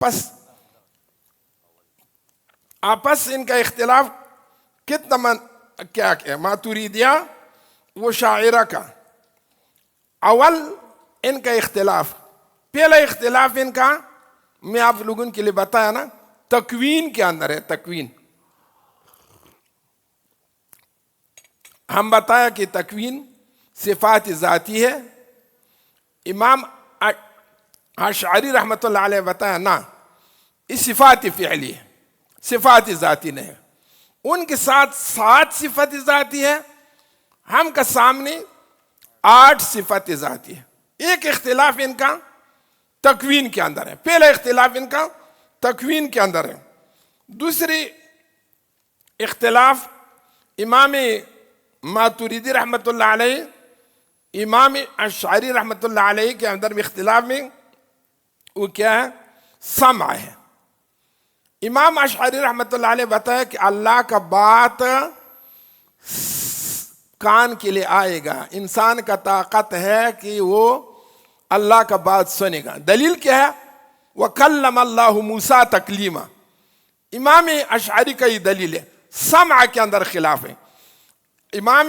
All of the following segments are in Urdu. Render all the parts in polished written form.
پس آپس ان کا اختلاف کتنا کیا ماتوریدیہ وہ شاعرہ کا اول ان کا اختلاف، پہلا اختلاف ان کا میں آپ لوگوں کے لیے بتایا نا، تکوین کے اندر ہے. تکوین ہم بتایا کہ تکوین صفات ذاتی ہے. امام اشعری رحمۃ اللہ علیہ بتایا نا یہ صفات فعلی ہے، صفات ذاتی نہیں ہے. ان کے ساتھ 7 صفات ذاتی ہے، ہم کا سامنے 8 صفات ذاتی ہے. ایک اختلاف ان کا تکوین کے اندر ہے، پہلا اختلاف ان کا تکوین کے اندر ہے. دوسری اختلاف امام ماتوریدی رحمۃ اللہ علیہ امام اشعری رحمۃ اللہ علیہ کے اندر میں اختلاف میں وہ کیا ہے؟ سمع ہے. امام اشعری رحمۃ اللہ علیہ بتایا کہ اللہ کا بات کان کے لیے آئے گا، انسان کا طاقت ہے کہ وہ اللہ کا بات سنے گا. دلیل کیا ہے؟ وَكَلَّمَ اللَّهُ مُوسَىٰ تَكْلِيمًا. امام اشعری کا یہ دلیل ہے. سمع کے اندر خلاف ہے. امام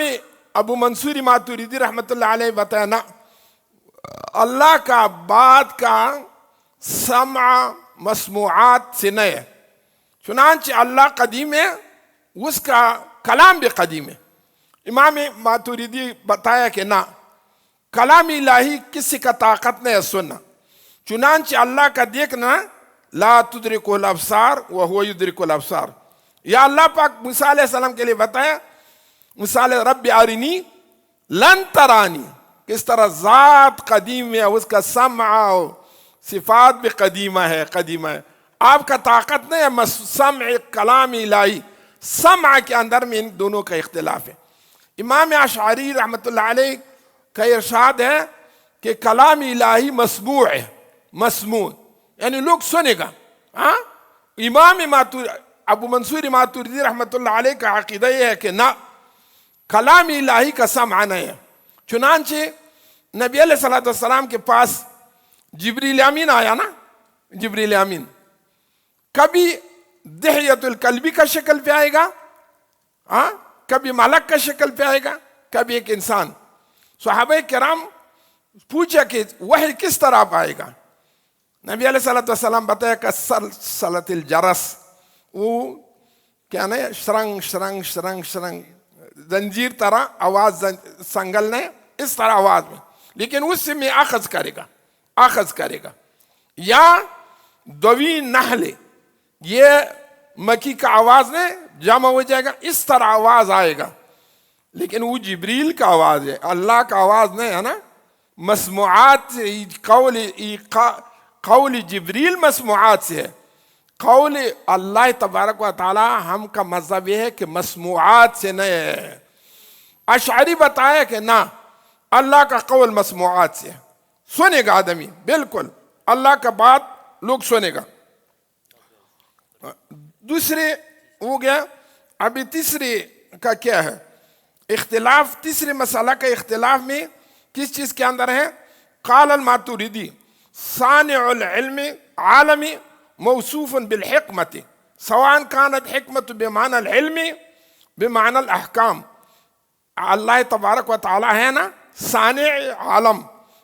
ابو منصور ماتوریدی رحمۃ اللہ علیہ بتایا نا اللہ کا بات کا سمع مسموعات سے نہیں ہے، چنانچہ اللہ قدیم ہے، اس کا کلام بھی قدیم ہے. امام ماتوریدی بتایا کہ نہ، کلام الہی کسی کا طاقت نہیں ہے سننا، چنانچہ اللہ کا دیکھنا لا تدرکہ الابصار وہو یدرک الابصار. یا اللہ پاک موسیٰ علیہ السلام کے لیے بتایا مثال رب ارنی لن ترانی، کس طرح ذات قدیم ہے، اس کا سمع و صفات بھی قدیمہ ہے. آپ کا طاقت نہیں ہے سمع کلام الہی. سمع کے اندر میں ان دونوں کا اختلاف ہے. امام اشعری رحمۃ اللہ علیہ کا ارشاد ہے کہ کلام الہی مسموع ہے، مسموع یعنی لوگ سنے گا. امام ابو منصور ماتوریدی رحمۃ اللہ علیہ کا عقیدہ یہ ہے کہ نہ، کلام الہی کا سمع نہیں ہے. چنانچہ نبی علیہ السلام کے پاس جبریل امین آیا نا، جبریل امین کبھی دحیۃ الکلبی کا شکل پہ آئے گا، کبھی ملک کا شکل پہ آئے گا، کبھی ایک انسان. صحابہ کرام پوچھا کہ وحی کس طرح آئے گا؟ نبی علیہ السلام بتایا کہ سلسلۃ الجرس، وہ کیا نہیں، شرنگ شرنگ شرنگ شرنگ زنجیر طرح آواز سنگلنے، اس طرح آواز میں، لیکن اس سے میں اخذ کرے گا. یا دوی نحل، یہ مکی کا آواز نہیں جمع ہو جائے گا، اس طرح آواز آئے گا، لیکن وہ جبریل کا آواز ہے، اللہ کا آواز نہیں ہے نا. مسموعات قول جبریل مسموعات سے ہے. قول اللہ تبارک و تعالی ہم کا مذہب یہ ہے کہ مسموعات سے نہیں ہے. اشعری بتایا کہ نہ، اللہ کا قول مسموعات سے ہے، سنے گا آدمی، بالکل اللہ کا بات لوگ سنے گا. دوسرے ہو گیا. ابھی تیسرے کا کیا ہے اختلاف؟ تیسرے مسئلہ کا اختلاف میں کس چیز کے اندر ہے؟ قال الماتوریدی صانع العلم عالمی موصوف بالحکمت سواء كانت حکمت بمعنى العلم بمعنى الاحکام. اللہ تبارک و تعالی ہے نا صانع عالم،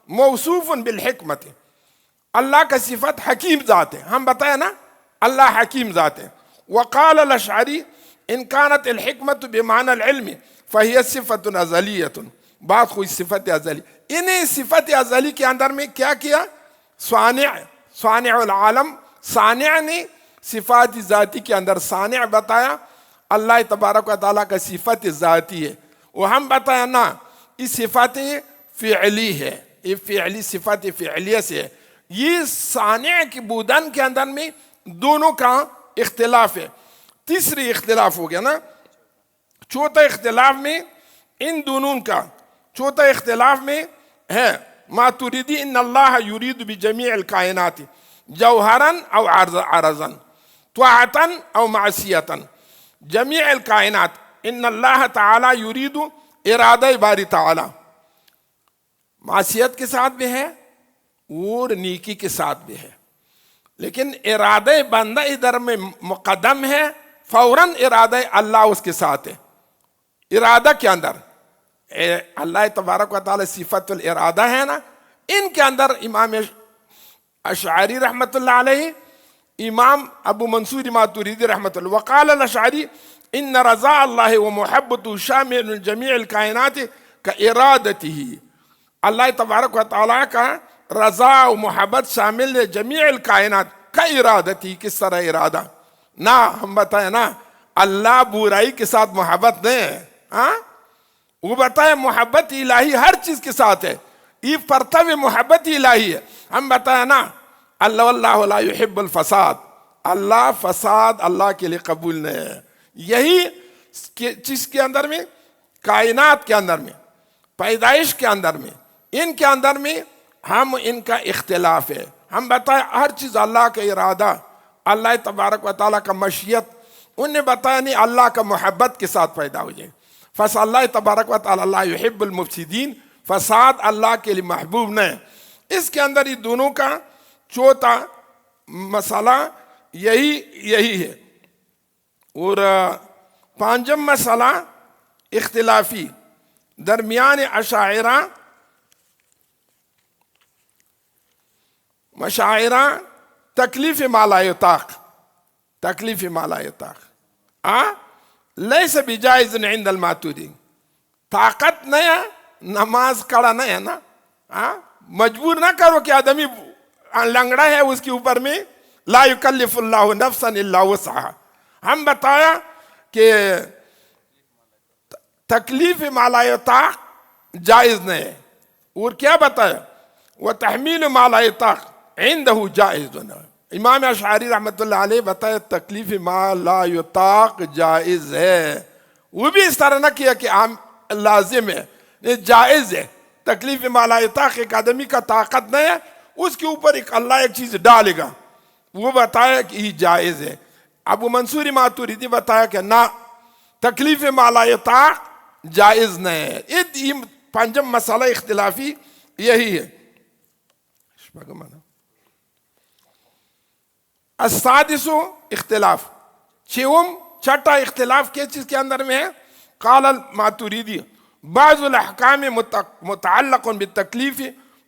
موصوف بالحکمت، اللہ کا صفت حکیم ذات ہے. ہم بتایا نا اللہ حکیم ذات ہے. وقال الاشعری ان كانت الحکمت بمعنى العلم فهي صفت ازلیت، بات کوئی صفت ازلی. انہیں صفت ازلی کے اندر میں کیا کیا؟ صانع العالم، صانع نے صفات ذاتی کے اندر صانع بتایا. اللہ تبارک و تعالیٰ کا صفت ذاتی ہے، وہ ہم بتایا نا یہ صفت فعلی ہے، یہ فعلی صفت فعلیہ سے ہے. یہ صانع کی بودن کے اندر میں دونوں کا اختلاف ہے. تیسری اختلاف ہو گیا نا. چوتھا اختلاف میں ان دونوں کا، چوتھا اختلاف میں ہے ماتوریدی ان اللہ یرید بجمیع الکائنات جوہرا او عرضا طاعتا او معصیتا. جمیع الکائنات ان اللہ تعالی یرید ارادہ باری تعالی، معصیت کے ساتھ بھی ہے اور نیکی کے ساتھ بھی ہے. لیکن ارادہ بندہ ادھر میں مقدم ہے، فوراً ارادہ اللہ اس کے ساتھ ہے. ارادہ کے اندر اللہ تبارک و تعالی صفت الارادہ ہے نا، ان کے اندر امام اشعری رحمۃ اللہ علیہ، امام ابو منصور ماتوریدی رحمۃ اللہ، وقال الاشعری ان رضا اللہ و محبت شامل جمیع الکائنات کا ارادتہ. اللہ تبارک و تعالیٰ کا رضا و محبت شامل ہے جمیع الکائنات کا ارادتی. کس طرح ارادہ؟ نہ ہم بتائیں نا اللہ برائی کے ساتھ محبت نہیں ہے، ہاں وہ بتائے محبت الہی ہر چیز کے ساتھ ہے، یہ پرتو محبت الہی ہے. ہم بتائیں نا اللہ لا يحب الفساد، اللہ فساد اللہ کے لیے قبول نہیں ہے. یہی چیز کے اندر میں، کائنات کے اندر میں، پیدائش کے اندر میں، ان کے اندر میں ہم ان کا اختلاف ہے. ہم بتائیں ہر چیز اللہ کا ارادہ، اللہ تبارک و تعالیٰ کا مشیت، انہوں نے بتایا نہیں اللہ کا محبت کے ساتھ پیدا ہو جائے. فس اللہ تبارک و تعالیٰ لا يحب المفسدین، فساد اللہ کے لیے محبوب نہیں. اس کے اندر یہ دونوں کا چوتھا مسئلہ یہی ہے. اور پانچم مسئلہ اختلافی درمیان اشاعرہ مشاعرہ تکلیف ما لا یطاق، تکلیف ما لا یطاق لیس بجائز عند الماتوریدی. طاقت نہیں ہے، نماز کڑا نہیں ہے نا، مجبور نہ کرو کہ آدمی لنگڑا ہے اس کے اوپر میں لا یکلف اللہ نفسا الا وسعها. ہم بتایا کہ تکلیف ما لا یطاق جائز نہیں ہے. اور کیا بتایا؟ وتحمیل ما لا یطاق عندہ جائز. امام اشعری رحمۃ اللہ علیہ بتایا تکلیف ما لا یطاق جائز ہے. وہ بھی اس طرح نہ کیا کہ عام لازم ہے، جائز ہے. تکلیف ما لا یطاق ایک آدمی کا طاقت نہیں ہے، اس کے اوپر ایک اللہ ایک چیز ڈالے گا، وہ بتایا کہ یہ جائز ہے. ابو منصور ماتوریدی بتایا کہ نہ، تکلیف ما لا یطاق جائز نہیں ہے. یہ پانچم مسئلہ اختلافی یہی ہے. السادس اختلاف، چھٹا اختلاف کس چیز کے اندر میں ہے؟ قال الماتوریدی بعض الاحکام متعلق بالتکلیف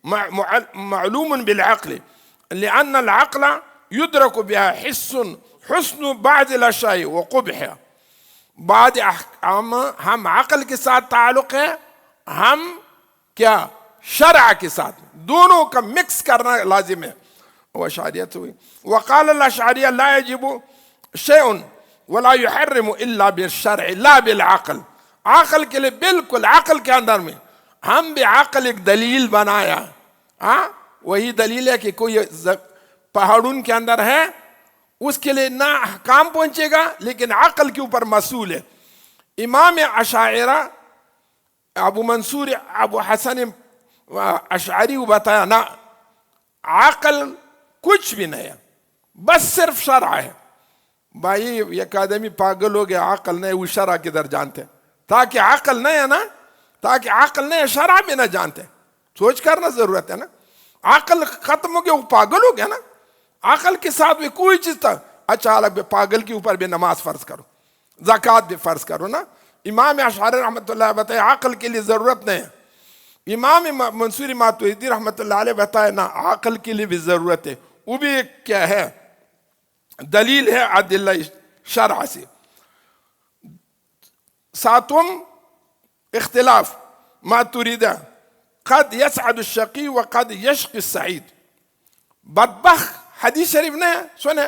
معلوم بالعقل لأن العقل يدرك بها حسن بعض الاشیاء وقبحها. بعض احکام ہم عقل کے ساتھ تعلق ہے، ہم کیا شرع کے ساتھ، دونوں کا مکس کرنا لازم ہے. واشعریت ہوئی. وقال الاشعری لا يجب شيء ولا يحرم الا بالشرع لا بالعقل. عقل کے لیے بالکل، عقل کے اندر میں ہم بھی عقل ایک دلیل بنایا. وہی دلیل ہے کہ کوئی پہاڑوں کے اندر ہے، اس کے لیے نہ احکام پہنچے گا لیکن عقل کے اوپر مسئول ہے. امام اشاعرہ ابو منصور ابو حسن اشعری کو بتایا نہ، عقل کچھ بھی نہیں ہے، بس صرف شرع ہے. بھائی ایک آدمی پاگل ہو گیا، عقل نہیں، وہ شرع کدھر جانتے؟ تاکہ عقل نہیں ہے نا، تاکہ عقل نہیں ہے شرع بھی نہ جانتے. سوچ کرنا ضرورت ہے نا. عقل ختم ہو گیا، وہ پاگل ہو گیا نا. عقل کے ساتھ بھی کوئی چیز تھا، اچھا الگ پاگل کے اوپر بھی نماز فرض کرو، زکوٰۃ بھی فرض کرو نا. امام اشعری رحمۃ اللہ بتائے عقل کے لیے ضرورت نہیں ہے. امام منصور ماتوریدی رحمۃ اللہ علیہ بتائے نا، عقل کے لیے بھی ضرورت ہے. وہ بھی ایک کیا ہے؟ دلیل ہے ادلہ شرع سے. ساتوم اختلاف ماتوریدہ قد یسعد الشقی و قد یشقی السعید. بدبخت حدیث شریف نے سنے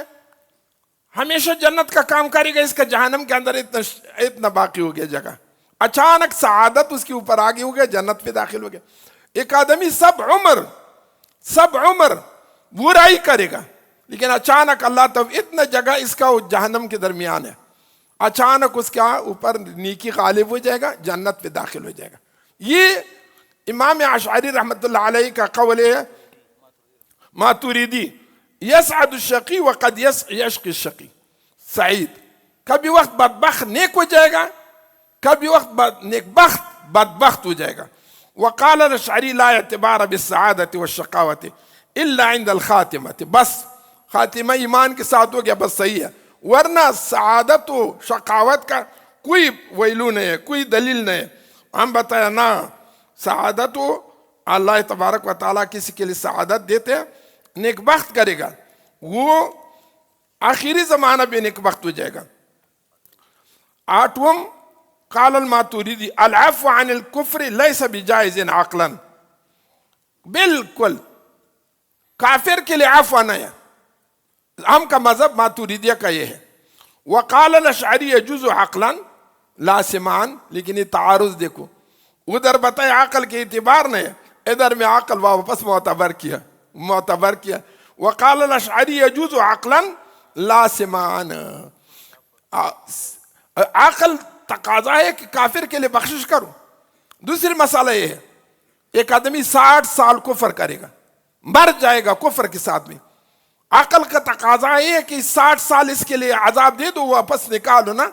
ہمیشہ جنت کا کام کرے گا، اس کا جہنم کے اندر اتنا باقی ہو گیا جگہ، اچانک سعادت اس کے اوپر آگے ہو گیا، جنت پہ داخل ہو گیا. ایک آدمی سب عمر برائی کرے گا لیکن اچانک اللہ تب اتنا جگہ اس کا جہنم کے درمیان ہے، اچانک اس کا اوپر نیکی غالب ہو جائے گا، جنت پہ داخل ہو جائے گا. یہ امام اشعری رحمۃ اللہ علیہ کا قول ہے. ماتوریدی یسعد الشقی وقد یشقی الشقی سعید، کبھی وقت بدبخت نیک ہو جائے گا، کبھی وقت نیک بخت بدبخت ہو جائے گا. وقال الاشعری لا اعتبار بالسعادة والشقاوة الا عند الخاتمة. بس خاتمہ ایمان کے ساتھ ہو گیا بس صحیح ہے، ورنہ سعادت و شقاوت کا کوئی ویلو نہیں ہے، کوئی دلیل نہیں ہے۔ ہم بتایا نا، سعادت و اللہ تبارک و تعالیٰ کسی کے لیے سعادت دیتے ہیں، نیک بخت کرے گا، وہ آخری زمانہ بھی نیک بخت ہو جائے گا۔ آٹھوم، قال الماتوریدی العفو عن الکفر لیس بجائز عقلا، بالکل کافر کے لیے عفو نہیں ہے۔ ہم کا مذہب ماتوریدیہ کا یہ ہے۔ وقال الاشعری يجوز عقلا لا سمان، لیکن یہ تعارض دیکھو، ادھر بتائے عقل کے اعتبار نہیں، ادھر میں عقل واپس معتبر کیا۔ وقال الاشعری يجوز عقلا لا سمان، عقل تقاضا ہے کہ کافر کے لیے بخشش کرو۔ دوسری مسئلہ یہ ہے، ایک آدمی 60 سال کفر کرے گا، مر جائے گا کفر کے ساتھ میں، عقل کا تقاضا یہ ہے کہ 60 سال اس کے لیے عذاب دے دو، واپس نکالو نا،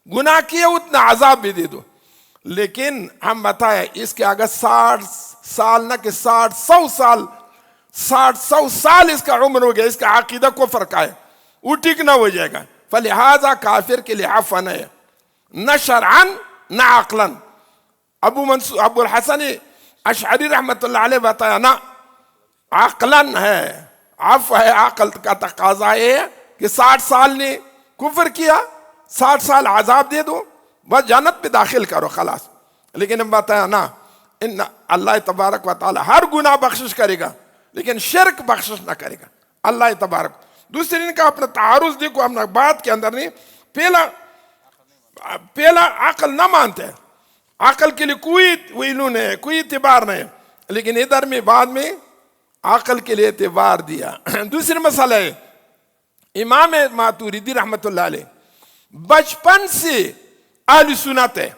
گناہ کیے اتنا عذاب بھی دے دو۔ لیکن ہم بتائیں اس کے اگر 60 سال نہ کہ 100 سال اس کا عمر ہو گیا، اس کا عقیدہ کفر کا ہے، وہ ٹھیک نہ ہو جائے گا۔ فلہذا کافر کے لیے عفو نہیں ہے، نہ شرعن نہ عقلاً۔ ابو الحسن اشعری رحمۃ اللہ علیہ بتایا نا، عقلاً ہے، عفو ہے، عقل کا تقاضا ہے کہ 60 سال نے کفر کیا، 60 سال عذاب دے دو، بس جنت پہ داخل کرو خلاص۔ لیکن ہم بتایا نا، ان اللہ تبارک و تعالی ہر گناہ بخشش کرے گا، لیکن شرک بخشش نہ کرے گا اللہ تبارک۔ دوسری ان کا اپنا تعارض دیکھو، ہم بات کے اندر نہیں، پہلا عقل نہ مانتے ہیں، عقل کے لیے کوئی ویلو نہیں ہے، کوئی اعتبار نہیں ہے، لیکن ادھر میں بعد میں عقل کے لیے اعتبار دیا۔ دوسری مسئلہ ہے، امام ماتوریدی رحمت اللہ علیہ بچپن سے اہل سنت ہے۔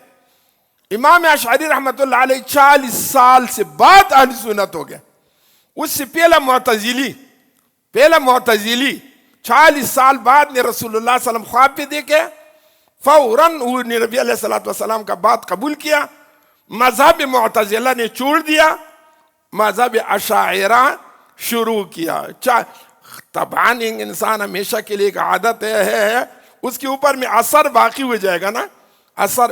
امام اشعری رحمت اللہ علیہ 40 سال سے بعد اہل سنت ہو گیا، اس سے پہلا معتزلی 40 سال بعد نے رسول اللہ صلی اللہ علیہ وسلم خواب پہ دیکھے، فوراً نبی علیہ السلام کا بات قبول کیا، مذہب معتزلہ نے چھوڑ دیا، مذہب اشاعرہ شروع کیا۔ طبعاً انسان ہمیشہ کے لیے ایک عادت ہے، اس کے اوپر میں اثر باقی ہو جائے گا نا، اثر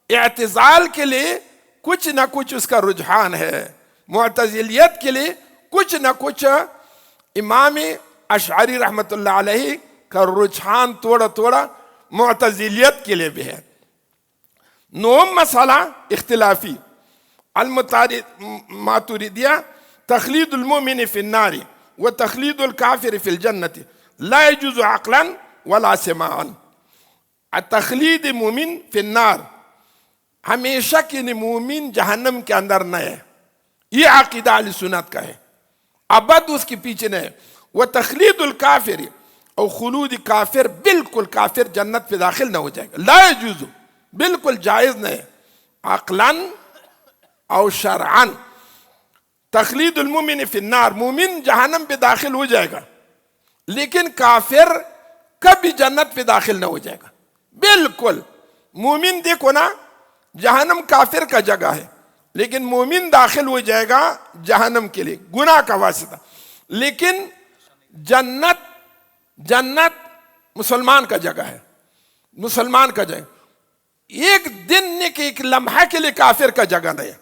اعتزال کے لیے کچھ نہ کچھ اس کا رجحان ہے، معتزلیت کے لیے کچھ نہ کچھ امام اشعری رحمت اللہ علیہ کا رجحان تھوڑا معتزلیت کے لیے بھی ہے۔ نوم مسئلہ اختلافی، الماتوریدیہ تخلید المؤمن فی النار و تخلید الکافر فی الجنت لا يجوز عقلا ولا سماعا۔ تخلید مومن فی النار، ہمیشہ کے لیے مومن جہنم کے اندر نہ ہے، یہ عقیدہ اہل سنت کا ہے، ابد اس کے پیچھے نہ ہے۔ وہ تخلید الکافر اور خلود کافر، بالکل کافر جنت پہ داخل نہ ہو جائے گا، لا يجوز، بالکل جائز نہیں ہے، عقلاً او شرعاً۔ تخلید المومن فی النار، مومن جہنم پہ داخل ہو جائے گا، لیکن کافر کبھی جنت پہ داخل نہ ہو جائے گا، بالکل۔ مومن دیکھو نا، جہنم کافر کا جگہ ہے، لیکن مومن داخل ہو جائے گا جہنم کے لیے گناہ کا واسطہ، لیکن جنت مسلمان کا جگہ ہے، مسلمان کا جگہ، ایک دن کے ایک لمحہ کے لیے کافر کا جگہ نہیں ہے۔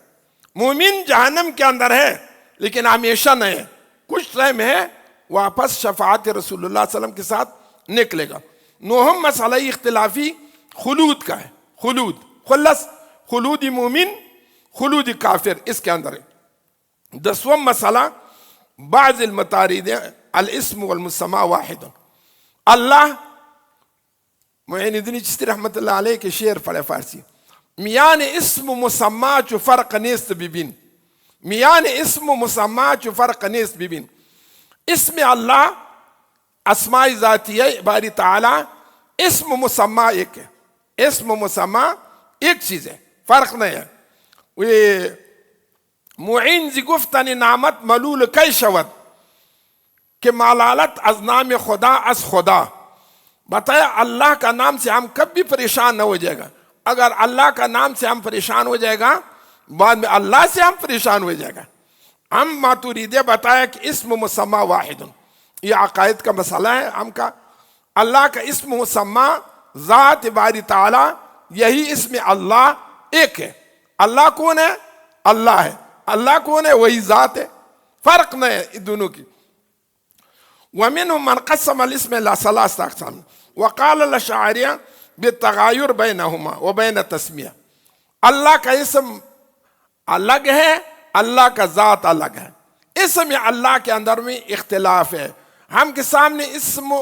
مومن جہنم کے اندر ہے لیکن ہمیشہ نہیں ہے، کچھ ٹائم ہے، واپس شفاعت رسول اللہ صلی اللہ علیہ وسلم کے ساتھ نکلے گا۔ نوہم مسئلہ اختلافی خلود کا ہے، خلود مومن، خلود کافر اس کے اندر ہے۔ 10واں مسئلہ بعض المطارد الاسم والمسمى واحد، اللہ معین الدین چشتی رحمت اللہ علیہ کے شعر پڑھے فارسی، میان اسم و مسمى چو فرق نیست ببین، میان اسم و مسمى چو فرق نیست ببین۔ اسم اللہ، اسماء ذاتیہ باری تعالی، اسم و مسمى ایک ہے، اسم و مسمى ایک چیز ہے، فرق نہیں ہے۔ معین زی گفتن نامت ملول کی شود کہ ملالت از نام خدا از خدا۔ بتایا اللہ کا نام سے ہم کبھی پریشان نہ ہو جائے گا، اگر اللہ کا نام سے ہم پریشان ہو جائے گا بعد میں اللہ سے ہم پریشان ہو جائے گا۔ ہم ماتوریدیہ بتایا کہ اسم مسمى واحد، یہ عقائد کا مسئلہ ہے ہم کا. اللہ کا اسم مسمى ذات باری تعالیٰ، یہی اسم اللہ ایک ہے. اللہ کون ہے؟ اللہ ہے. اللہ کون ہے؟ وہی ذات ہے، فرق نہیں ہے دونوں کی. ومنهم من قسم الاسم الى 3 اقسام وقال الاشاعرة بالتغایر بینهما وبین التسمیہ. اللہ کا اسم الگ ہے، اللہ کا ذات الگ ہے. اسم اللہ کے اندر میں اختلاف ہے. ہم کے سامنے اسم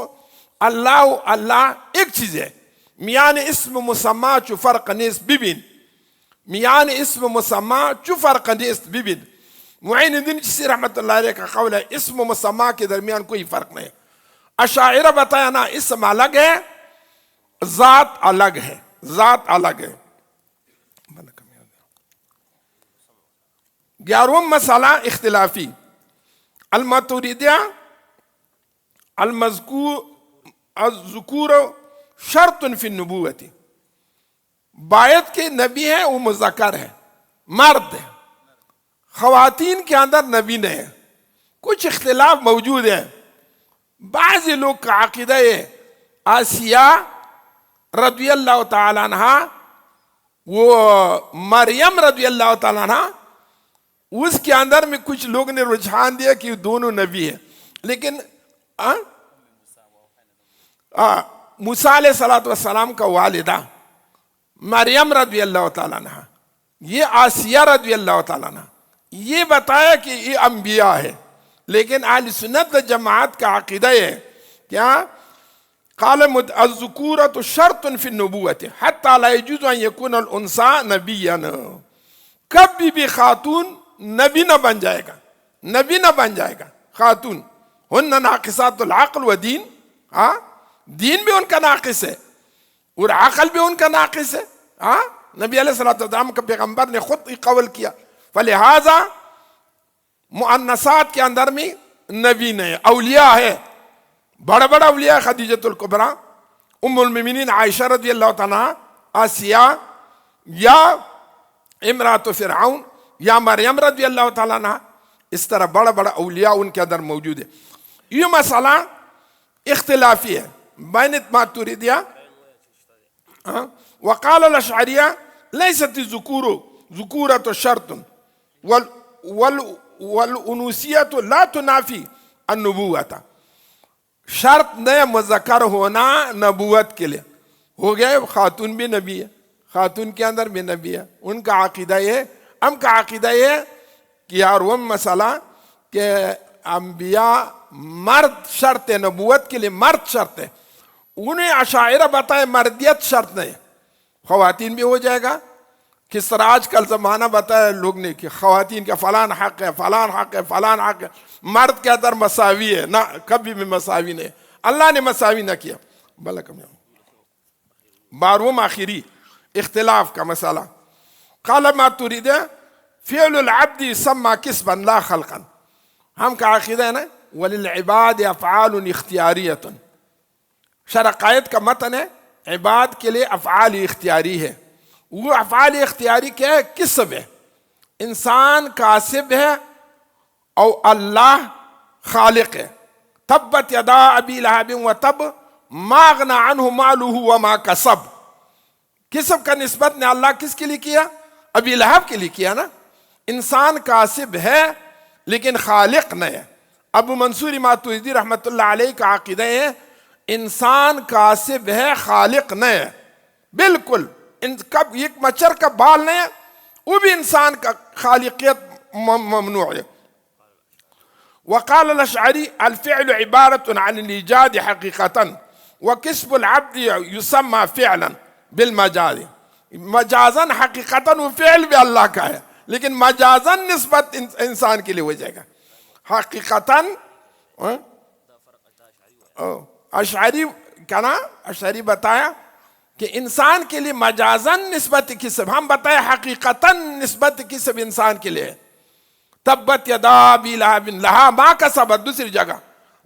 اللہ ایک چیز ہے. میان اسم مسمى چو فرق نیست ببین. میان اسم مسمى چو فرق نیست ببین. معین الدین چشتی رحمت اللہ علیہ کا قول ہے اسم مسمى کے درمیان کوئی فرق نہیں. اشاعرہ بتایا نا اسم الگ ہے، ذات الگ ہے. ذات الگ ہے. 11واں مسئلہ اختلافی. الماتوریدیہ الذکور شرط فی النبوت. باید کے نبی ہے وہ مذکر ہے، مرد ہے. خواتین کے اندر نبی نہیں ہے. کچھ اختلاف موجود ہے. بعض لوگ کا عقیدہ ہے آسیہ رضی اللہ تعالیٰ عنہ، وہ مریم رضی اللہ تعالیٰ عنہ، اس کے اندر میں کچھ لوگ نے رجحان دیا کہ دونوں نبی ہیں. لیکن موسیٰ علیہ السلام کا والدہ مریم رضی اللہ تعالیٰ عنہ، یہ آسیہ رضی اللہ تعالیٰ عنہ، یہ بتایا کہ یہ انبیاء ہے. لیکن اہل سنت جماعت کا عقیدہ ہے کیا؟ قال الذکورۃ شرط فی النبوۃ حتی لا یجوز ان یکون الانثى نبیا. کبھی بھی خاتون نبی نہ بن جائے گا، نبی نہ بن جائے گا. خاتون ہن ناقصات العقل و دین، دین بھی ان کا ناقص ہے اور عقل بھی ان کا ناقص ہے. نبی علیہ السلام کا پیغمبر نے خود یہ قول کیا. فلہذا مؤنثات کے اندر میں نبی نہیں، اولیاء ہے، بڑا بڑا اولیاء. خدیجۃ الکبریٰ، ام المؤمنین عائشہ رضی اللہ تعالیٰ، آسیہ، یا امرأۃ فرعون، یا مریم رضی اللہ تعالیٰ عنہ. اس طرح بڑا بڑا اولیاء ان کے اندر موجود ہے. یہ مسئلہ اختلافی ہے بین ماتوریدیہ. وقال الاشعریہ لیست الذکور ذکورۃ شرط والانوثیۃ لا تنافی النبوۃ. شرط نئے مذکر ہونا نبوت کے لیے ہو گیا. خاتون بھی نبی ہے، خاتون کے اندر بھی نبی ہے. ان کا عقیدہ یہ، ہم کا عقیدہ یہ کہ یار وہ مسئلہ کہ انبیاء مرد شرط ہے، نبوت کے لیے مرد شرط ہے. انہیں اشاعرہ بتائے مردیت شرط نہیں، خواتین بھی ہو جائے گا. کس طرح آج کل زمانہ بتایا لوگ نے کہ خواتین کا فلان حق ہے، فلان حق ہے، فلان حق ہے. مرد کے اندر مساوی ہے، نہ کبھی بھی مساوی نہیں. اللہ نے مساوی نہ کیا. 12واں آخری اختلاف کا مسئلہ. قال ماتوریدیہ فعل العبد يسمى کسبا لا خلقا. ہم کا عقیدہ ہے نا وللعباد افعال اختیاریۃ. شرع قائد کا متن ہے عباد کے لیے افعال اختیاری ہے. وہ افعال اختیاری کیا ہے؟ کسب ہے. انسان کاسب ہے اور اللہ خالق ہے. تبت یدا ابی لہب وتب ما اغنی عنہ مالہ وما کسب. کسب کا نسبت نے اللہ کس کے لیے کیا؟ ابی لہب کے لیے کیا نا. انسان کاسب ہے لیکن خالق نہیں ہے. ابو منصور ماتوریدی رحمت اللہ علیہ کا عقیدہ ہے انسان کاسب ہے، خالق نہیں ہے. بالکل ایک مچھر کا بال نہیں ہے، وہ بھی انسان کا خالقیت ممنوع ہے. وقال الاشعری الفعل عبارت عن الایجاد حقیقتا وکسب العبد یسمى فعلا بالمجاز. مجازن حقیقتا وہ فعل بھی اللہ کا ہے لیکن مجازن نسبت انسان کے لیے ہو جائے گا. حقیقتا اشعری کا نا، اشعری بتایا کہ انسان کے لیے مجازن نسبت کسب، ہم بتائے حقیقتا نسبت کسب انسان کے لیے. تبت یدا ابی لہب لہا ما کسبت، دوسری جگہ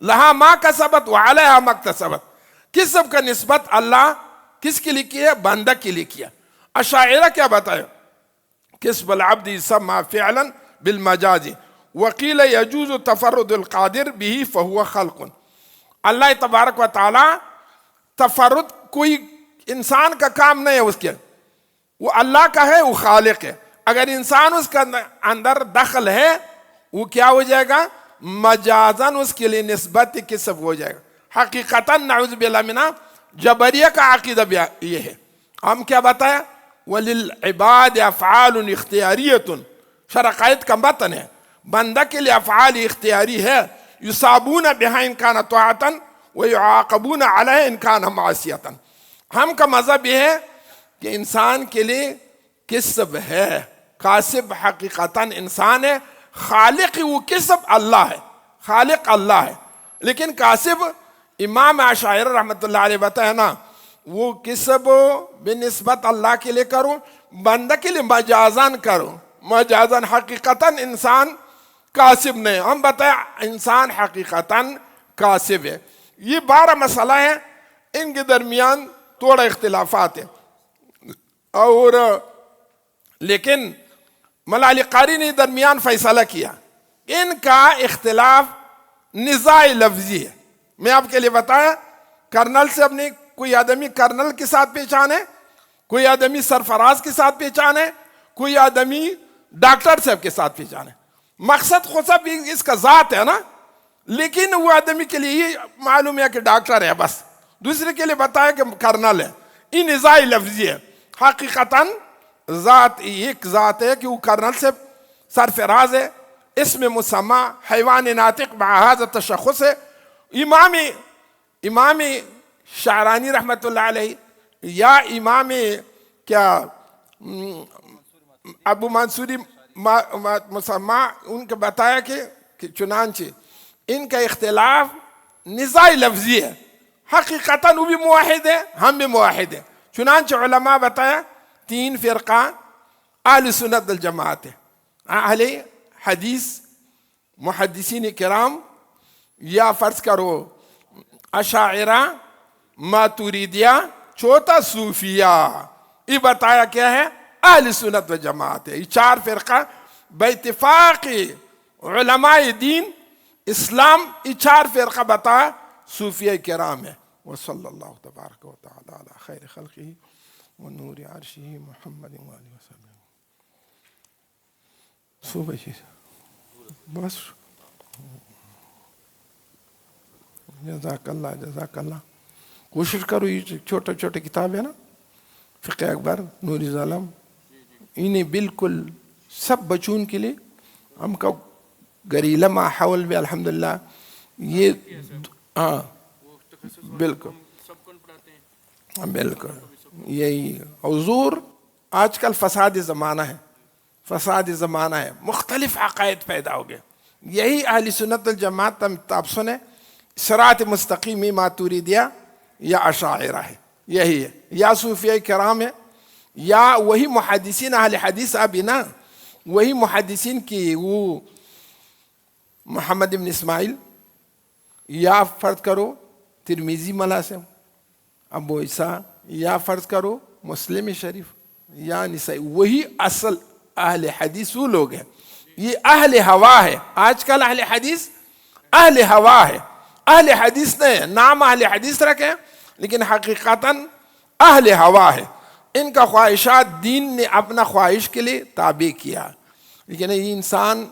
لہا ما کسبت وعلیہا ما اکتسبت. کسب کا نسبت اللہ کس کے لیے کیا؟ بندہ کے لیے کیا. اشاعرہ کیا بتایا؟ کسب العبد يسمى فعلا بالمجاز وقیل يجوز تفرد القادر به فهو خلق. اللہ تبارک و تعالی تفرد کوئی انسان کا کام نہیں ہے اس کے، وہ اللہ کا ہے، وہ خالق ہے. اگر انسان اس کا اندر دخل ہے وہ کیا ہو جائے گا؟ مجازن اس کے لیے نسبت کسب ہو جائے گا. حقیقتاً نعوذ باللہ منہ جبریہ کا عقیدہ بھی یہ ہے. ہم کیا بتایا؟ وَلِلْعِبَادِ أَفْعَالٌ اِخْتِيَارِيَةٌ. شرقائد کا متن ہے، بندہ کے لیے افعال اختیاری ہے. یصابون بها ان کان طاعة ویعاقبون علیہ ان کان معصیة. ہم کا مذہب یہ ہے کہ انسان کے لیے کسب ہے، کاسب حقیقتاً انسان ہے، خالق وہ کسب اللہ ہے، خالق اللہ ہے. لیکن کاسب امام اشاعرہ رحمۃ اللہ علیہ بتایا نا، وہ کسب بنسبت اللہ کے لیے کروں، بندہ کے لیے مجازن کروں. مجازن حقیقتاً انسان کاسب نہیں. ہم بتایا انسان حقیقتاً کاسب ہے. یہ 12 مسئلہ ہے، ان کے درمیان تھوڑا اختلافات ہیں. اور لیکن مولا علی قاری نے درمیان فیصلہ کیا. ان کا اختلاف نزاع لفظی ہے. میں آپ کے لیے بتایا، کرنل سے اپنے کوئی آدمی کرنل کے ساتھ پہچانے، کوئی آدمی سرفراز کے ساتھ پہچانے، کوئی آدمی ڈاکٹر صاحب کے ساتھ پہچانے. مقصد خود سب اس کا ذات ہے نا، لیکن وہ آدمی کے لیے یہ معلوم ہے کہ ڈاکٹر ہے بس، دوسرے کے لیے بتایا کہ کرنل ہے. یہ نزاع لفظی ہے. حقیقتاً ذات ایک ذات ہے کہ وہ کرنل سے سرفراز ہے، اسم مسمى حیوان ناطق بهذا التشخص ہے. امام شعرانی رحمۃ اللہ علیہ یا امام کیا ابو منصوری مسمى ان کو بتایا کہ چنانچہ ان کا اختلاف نزاع لفظی ہے. حقیقتاً وہ بھی موحد ہے، ہم بھی موحد ہیں. چنانچہ علماء بتایا 3 فرقہ اہل سنت الجماعت ہے. اہل حدیث محدثین کرام، یا فرض کرو اشاعرہ، ماتوریدیہ، چوتھا صوفیہ. یہ بتایا کیا ہے؟ اہل سنت و جماعت ہے. یہ 4 فرقہ باتفاق علماء دین اسلام، یہ 4 فرقہ بتایا صوفیہ کرام ہے. وصلی اللہ تبارک و تعالی علی خیر خلقہ ونور عرشہ محمد وآلہ وسلم. صبح بس جزاک اللہ جزاک اللہ. کوشش کرو یہ چھوٹے چھوٹے کتاب ہے نا، فقہ اکبر، نور ظلم، انہیں بالکل سب بچوں کے لیے ہم کا گریلا ماحول بھی الحمدللہ. یہ ہاں بالکل بالکل یہی حضور. آج کل فساد زمانہ ہے، فساد زمانہ ہے، مختلف عقائد پیدا ہو گئے. یہی اہل سنت الجماعت آپ سنیں، صراط مستقیم ماتوریدیہ یا اشاعرہ ہے، یہی ہے، یا صوفیہ کرام ہے، یا وہی محدثین اہل حدیث ابھی نا، وہی محدثین کی وہ محمد بن اسماعیل، یا فرض کرو ترمیزی ملاسم، ابو عیسیٰ، یا فرض کرو مسلم شریف، یا نسائی، وہی اصل اہل حدیث وہ لوگ ہیں. یہ اہل ہوا ہے. آج کل اہل حدیث اہل ہوا ہے، اہل حدیث نہیں ہے. نام اہل حدیث رکھیں لیکن حقیقتاً اہل ہوا ہے. ان کا خواہشات دین نے اپنا خواہش کے لیے تابع کیا. لیکن یہ انسان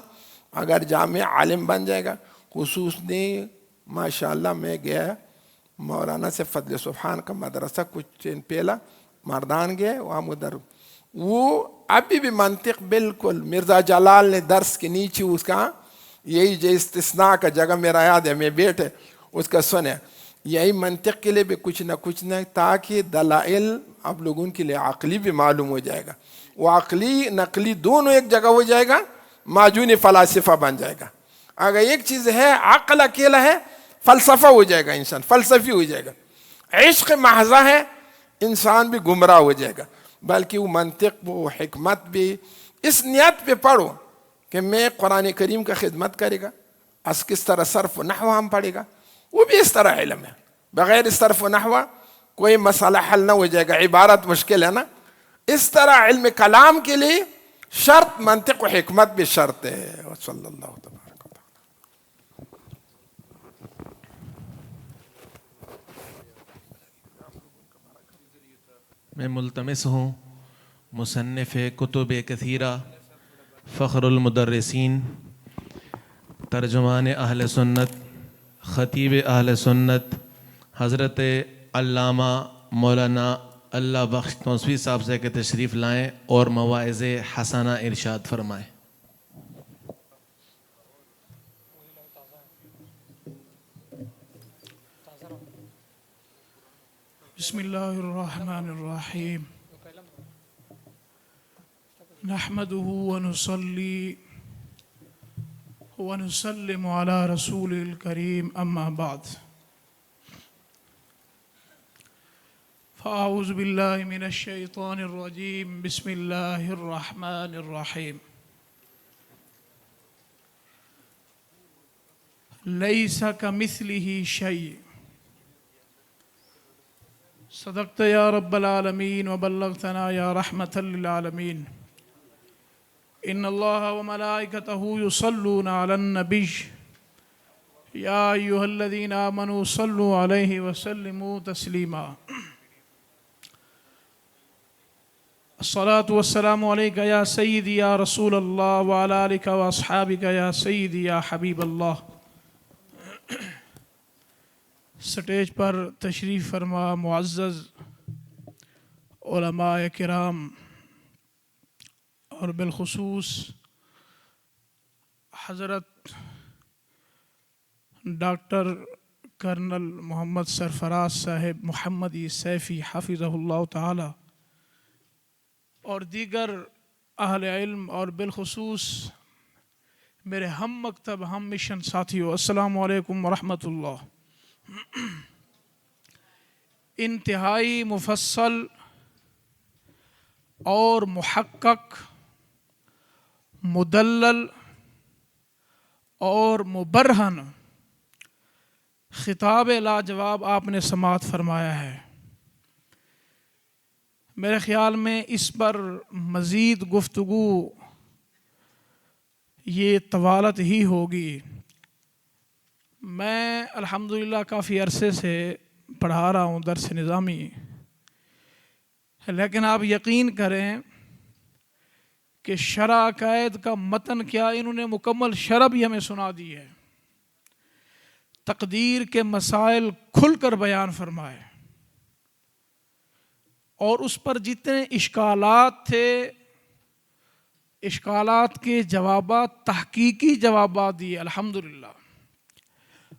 اگر جامع عالم بن جائے گا، خصوصاً ماشاءاللہ میں گیا مولانا سے فضل سبحان کا مدرسہ کچھ پہلا مردان گئے، وہاں ادھر وہ ابھی بھی منطق بالکل مرزا جلال نے درس کے نیچے اس کا یہی جو استثناء کا جگہ میرا یاد ہے، میں بیٹھے اس کا سنے، یہی منطق کے لیے بھی کچھ نہ تاکہ دلائل اب لوگوں کے لیے عقلی بھی معلوم ہو جائے گا. وہ عقلی نقلی دونوں ایک جگہ ہو جائے گا، ماجون فلاسفہ بن جائے گا. اگر ایک چیز ہے عقل اکیلا ہے، فلسفہ ہو جائے گا، انسان فلسفی ہو جائے گا. عشق محضہ ہے، انسان بھی گمراہ ہو جائے گا. بلکہ وہ منطق وہ حکمت بھی اس نیت پہ پڑھو کہ میں قرآن کریم کا خدمت کرے گا، اس کس طرح صرف و نحو ہم پڑھے گا، وہ بھی اس طرح علم ہے. بغیر صرف و نحو کوئی مسئلہ حل نہ ہو جائے گا، عبارت مشکل ہے نا. اس طرح علم کلام کے لیے شرط منطق و حکمت بھی شرط ہے. صلی اللہ تبارک و تعالی. میں ملتمس ہوں مصنف کتب کثیرہ، فخر المدرسین، ترجمان اہل سنت، خطیب اہل سنت حضرت علامہ مولانا اللہ بخش توسوی صاحب سے کہ تشریف لائیں اور مواعظ حسنہ ارشاد فرمائیں۔ بسم اللہ الرحمن الرحیم، نحمده ونصلي ونسلم على رسول الكريم، اما بعد، فاعوذ باللہ من الشیطان الرجیم، بسم اللہ الرحمن الرحیم۔ لیس کمثلہ شیء، صدقت یا رب العالمین وبلغتنا یا رحمة للعالمین۔ ان اللہ وملائکتہ یصلون علی النبی یا ایہا الذین آمنوا صلوا علیہ وسلموا تسلیما۔ الصلاة والسلام علیکہ یا سیدی یا رسول اللہ وعلی آلکہ واصحابکہ یا سیدی یا حبیب اللہ۔ سٹیج پر تشریف فرما معزز علماء کرام اور بالخصوص حضرت ڈاکٹر کرنل محمد سرفراز صاحب محمدی سیفی حفظہ اللہ تعالی اور دیگر اہل علم اور بالخصوص میرے ہم مکتب ہم مشن ساتھیوں، السلام علیکم ورحمۃ اللہ۔ انتہائی مفصل اور محقق، مدلل اور مبرہن خطاب لاجواب آپ نے سماعت فرمایا ہے۔ میرے خیال میں اس پر مزید گفتگو یہ طوالت ہی ہوگی۔ میں الحمدللہ کافی عرصے سے پڑھا رہا ہوں درس نظامی، لیکن آپ یقین کریں کہ شرح عقائد کا متن کیا، انہوں نے مکمل شرح بھی ہمیں سنا دی ہے، تقدیر کے مسائل کھل کر بیان فرمائے، اور اس پر جتنے اشکالات تھے اشکالات کے جوابات، تحقیقی جوابات دیے الحمدللہ۔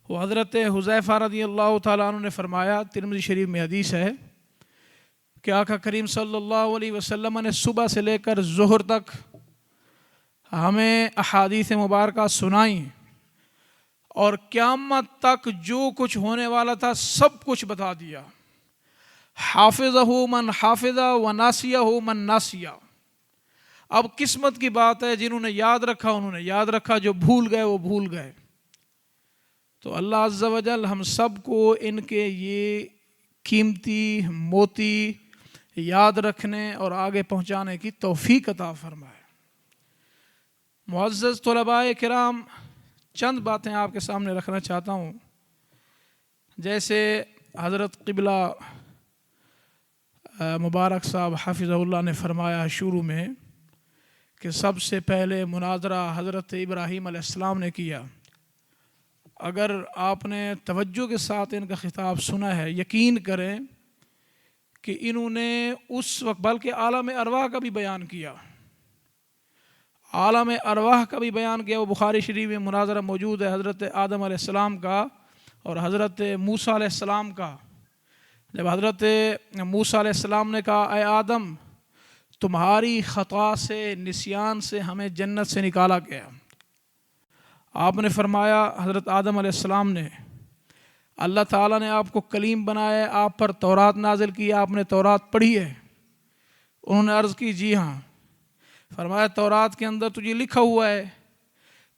وہ حضرت حذیفہ رضی اللہ تعالیٰ عنہ نے فرمایا، ترمذی شریف میں حدیث ہے کہ آقا کریم صلی اللہ علیہ وسلم نے صبح سے لے کر ظہر تک ہمیں احادیث مبارکہ سنائیں اور قیامت تک جو کچھ ہونے والا تھا سب کچھ بتا دیا۔ حافظہ من حافظہ وناسیہ من ناسیہ۔ اب قسمت کی بات ہے، جنہوں نے یاد رکھا انہوں نے یاد رکھا، جو بھول گئے وہ بھول گئے۔ تو اللہ عز و جل ہم سب کو ان کے یہ قیمتی موتی یاد رکھنے اور آگے پہنچانے کی توفیق عطا فرمائے۔ معزز طلباء کرام، چند باتیں آپ کے سامنے رکھنا چاہتا ہوں۔ جیسے حضرت قبلہ مبارک صاحب حفظہ اللہ نے فرمایا شروع میں کہ سب سے پہلے مناظرہ حضرت ابراہیم علیہ السلام نے کیا۔ اگر آپ نے توجہ کے ساتھ ان کا خطاب سنا ہے، یقین کریں کہ انہوں نے اس وقت بلکہ عالم ارواح کا بھی بیان کیا، عالم ارواح کا بھی بیان کیا۔ وہ بخاری شریف میں مناظرہ موجود ہے حضرت آدم علیہ السلام کا اور حضرت موسیٰ علیہ السلام کا۔ جب حضرت موسیٰ علیہ السلام نے کہا اے آدم، تمہاری خطا سے، نسیان سے ہمیں جنت سے نکالا گیا، آپ نے فرمایا حضرت آدم علیہ السلام نے، اللہ تعالیٰ نے آپ کو کلیم بنایا، آپ پر تورات نازل کی، آپ نے تورات پڑھی ہے؟ انہوں نے عرض کی جی ہاں۔ فرمایا تورات کے اندر تجھے لکھا ہوا ہے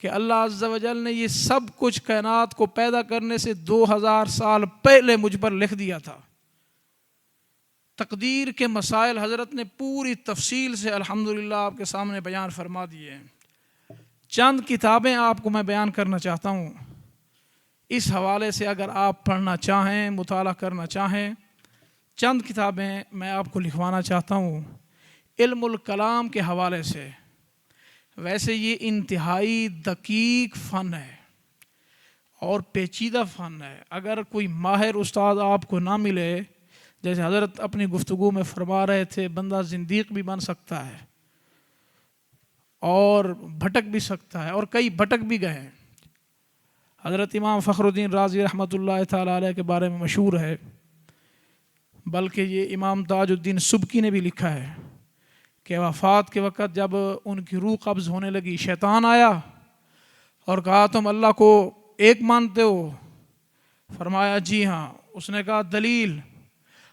کہ اللہ عز و جل نے یہ سب کچھ کائنات کو پیدا کرنے سے 2000 سال پہلے مجھ پر لکھ دیا تھا۔ تقدیر کے مسائل حضرت نے پوری تفصیل سے الحمدللہ آپ کے سامنے بیان فرما دیے ہیں۔ چند کتابیں آپ کو میں بیان کرنا چاہتا ہوں، اس حوالے سے اگر آپ پڑھنا چاہیں، مطالعہ کرنا چاہیں، چند کتابیں میں آپ کو لکھوانا چاہتا ہوں علم الکلام کے حوالے سے۔ ویسے یہ انتہائی دقیق فن ہے اور پیچیدہ فن ہے۔ اگر کوئی ماہر استاد آپ کو نہ ملے، جیسے حضرت اپنی گفتگو میں فرما رہے تھے، بندہ زندیق بھی بن سکتا ہے اور بھٹک بھی سکتا ہے، اور کئی بھٹک بھی گئے ہیں۔ حضرت امام فخر الدین رازی رحمۃ اللہ تعالیٰ علیہ کے بارے میں مشہور ہے، بلکہ یہ امام تاج الدین سبکی نے بھی لکھا ہے کہ وفات کے وقت جب ان کی روح قبض ہونے لگی، شیطان آیا اور کہا تم اللہ کو ایک مانتے ہو؟ فرمایا جی ہاں۔ اس نے کہا دلیل؟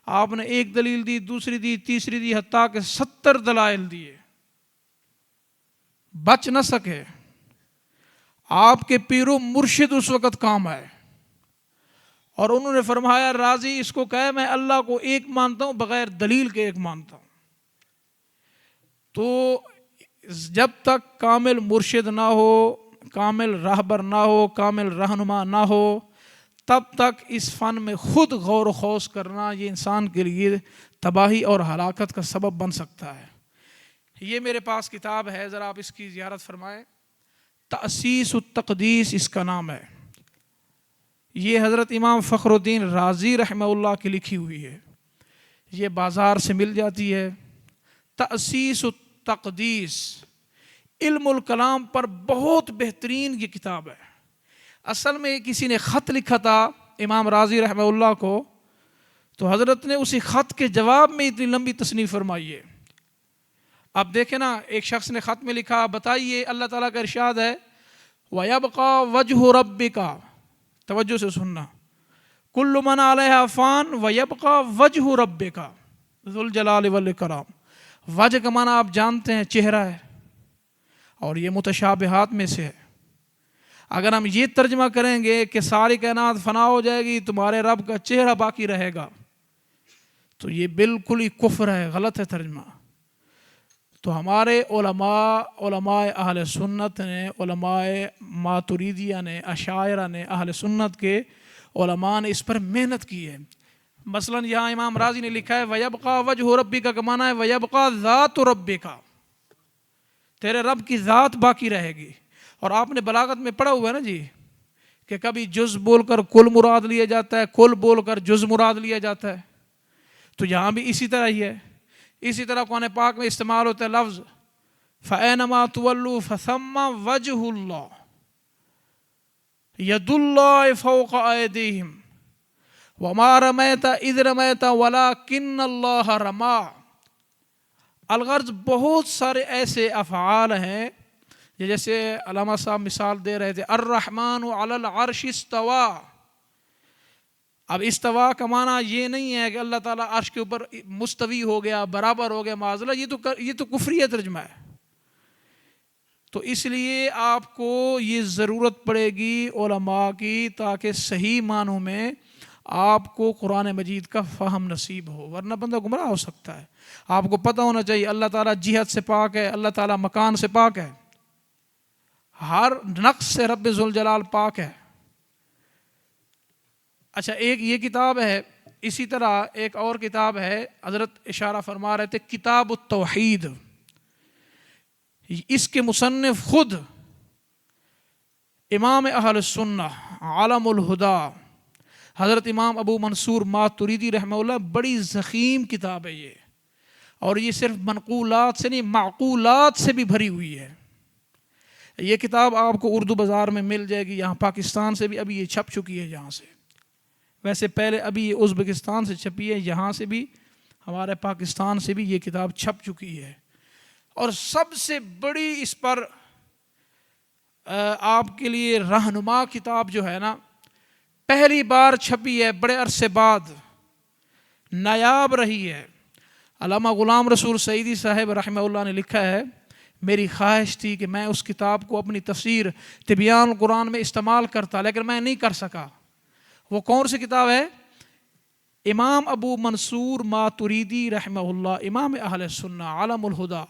آپ نے ایک دلیل دی، دوسری دی، تیسری دی، حتیٰ کہ 70 دلائل دیے، بچ نہ سکے۔ آپ کے پیر و مرشد اس وقت کام آئے اور انہوں نے فرمایا راضی اس کو کہے میں اللہ کو ایک مانتا ہوں، بغیر دلیل کے ایک مانتا ہوں۔ تو جب تک کامل مرشد نہ ہو، کامل راہبر نہ ہو، کامل رہنما نہ ہو، تب تک اس فن میں خود غور و خوض کرنا یہ انسان کے لیے تباہی اور ہلاکت کا سبب بن سکتا ہے۔ یہ میرے پاس کتاب ہے، ذرا آپ اس کی زیارت فرمائیں۔ تأسیس التقدیس اس کا نام ہے۔ یہ حضرت امام فخر الدین رازی رحمہ اللہ کی لکھی ہوئی ہے، یہ بازار سے مل جاتی ہے۔ تأسیس التقدیس، علم الکلام پر بہت بہترین یہ کتاب ہے۔ اصل میں کسی نے خط لکھا تھا امام رازی رحمہ اللہ کو، تو حضرت نے اسی خط کے جواب میں اتنی لمبی تصنیف فرمائی ہے۔ اب دیکھیں نا، ایک شخص نے خط میں لکھا بتائیے اللہ تعالیٰ کا ارشاد ہے وَيَبْقَى وَجْهُ رَبِّكَ، توجہ سے سننا، كُلُّ مَنْ عَلَيْهَا فَانٍ وَيَبْقَى وَجْهُ رَبِّكَ ذُو الجلال والإکرام۔ وجہ کا معنی آپ جانتے ہیں چہرہ ہے، اور یہ متشابہات میں سے ہے۔ اگر ہم یہ ترجمہ کریں گے کہ ساری کائنات فنا ہو جائے گی، تمہارے رب کا چہرہ باقی رہے گا، تو یہ بالکل ہی کفر ہے، غلط ہے ترجمہ۔ تو ہمارے علماء اہل سنت نے، علماء ماتریدیہ نے، اشاعرہ نے، اہل سنت کے علماء نے اس پر محنت کی ہے۔ مثلا یہاں امام رازی نے لکھا ہے وَيَبْقَى وَجْهُ رَبِّكَ کا معنی ہے وَيَبْقَى ذَاتُ رَبِّكَ، تیرے رب کی ذات باقی رہے گی۔ اور آپ نے بلاغت میں پڑھا ہوا ہے نا جی کہ کبھی جز بول کر کل مراد لیا جاتا ہے، کل بول کر جز مراد لیا جاتا ہے، تو یہاں بھی اسی طرح ہی ہے۔ اسی طرح قرآن پاک میں استعمال ہوتا ہے لفظ فَأَيْنَمَا تُوَلُّوا فَثَمَّ وَجْهُ اللَّهِ يَدُ اللَّهِ فَوْقَ أَيْدِيهِمْ وَمَا رَمَيْتَ إِذْ رَمَيْتَ وَلَكِنَّ اللَّهَ رَمَى۔ الغرض بہت سارے ایسے افعال ہیں، جیسے علامہ صاحب مثال دے رہے تھے الرحمن علی العرش استوى۔ اب استوا کا معنی یہ نہیں ہے کہ اللہ تعالیٰ عرش کے اوپر مستوی ہو گیا، برابر ہو گیا، معاذ اللہ، یہ تو کفری ترجمہ ہے۔ تو اس لیے آپ کو یہ ضرورت پڑے گی علماء کی، تاکہ صحیح معنوں میں آپ کو قرآن مجید کا فہم نصیب ہو، ورنہ بندہ گمراہ ہو سکتا ہے۔ آپ کو پتہ ہونا چاہیے اللہ تعالیٰ جہت سے پاک ہے، اللہ تعالیٰ مکان سے پاک ہے، ہر نقص سے رب ذوالجلال پاک ہے۔ اچھا، ایک یہ کتاب ہے، اسی طرح ایک اور کتاب ہے، حضرت اشارہ فرما رہے تھے کتاب التوحید، اس کے مصنف خود امام اہل السنہ عالم الہدا حضرت امام ابو منصور ماتریدی رحمہ اللہ، بڑی ضخیم کتاب ہے یہ، اور یہ صرف منقولات سے نہیں معقولات سے بھی بھری ہوئی ہے۔ یہ کتاب آپ کو اردو بازار میں مل جائے گی، یہاں پاکستان سے بھی ابھی یہ چھپ چکی ہے یہاں سے، ویسے پہلے ابھی یہ ازبکستان سے چھپی ہے، یہاں سے بھی ہمارے پاکستان سے بھی یہ کتاب چھپ چکی ہے۔ اور سب سے بڑی اس پر آپ کے لیے رہنما کتاب جو ہے نا، پہلی بار چھپی ہے بڑے عرصے بعد، نایاب رہی ہے۔ علامہ غلام رسول سعیدی صاحب رحمہ اللہ نے لکھا ہے میری خواہش تھی کہ میں اس کتاب کو اپنی تفسیر تبیان القرآن میں استعمال کرتا، لیکن میں نہیں کر سکا۔ وہ کون سی کتاب ہے؟ امام ابو منصور ماتریدی رحمہ اللہ، امام اہل سنہ عالم الہدا،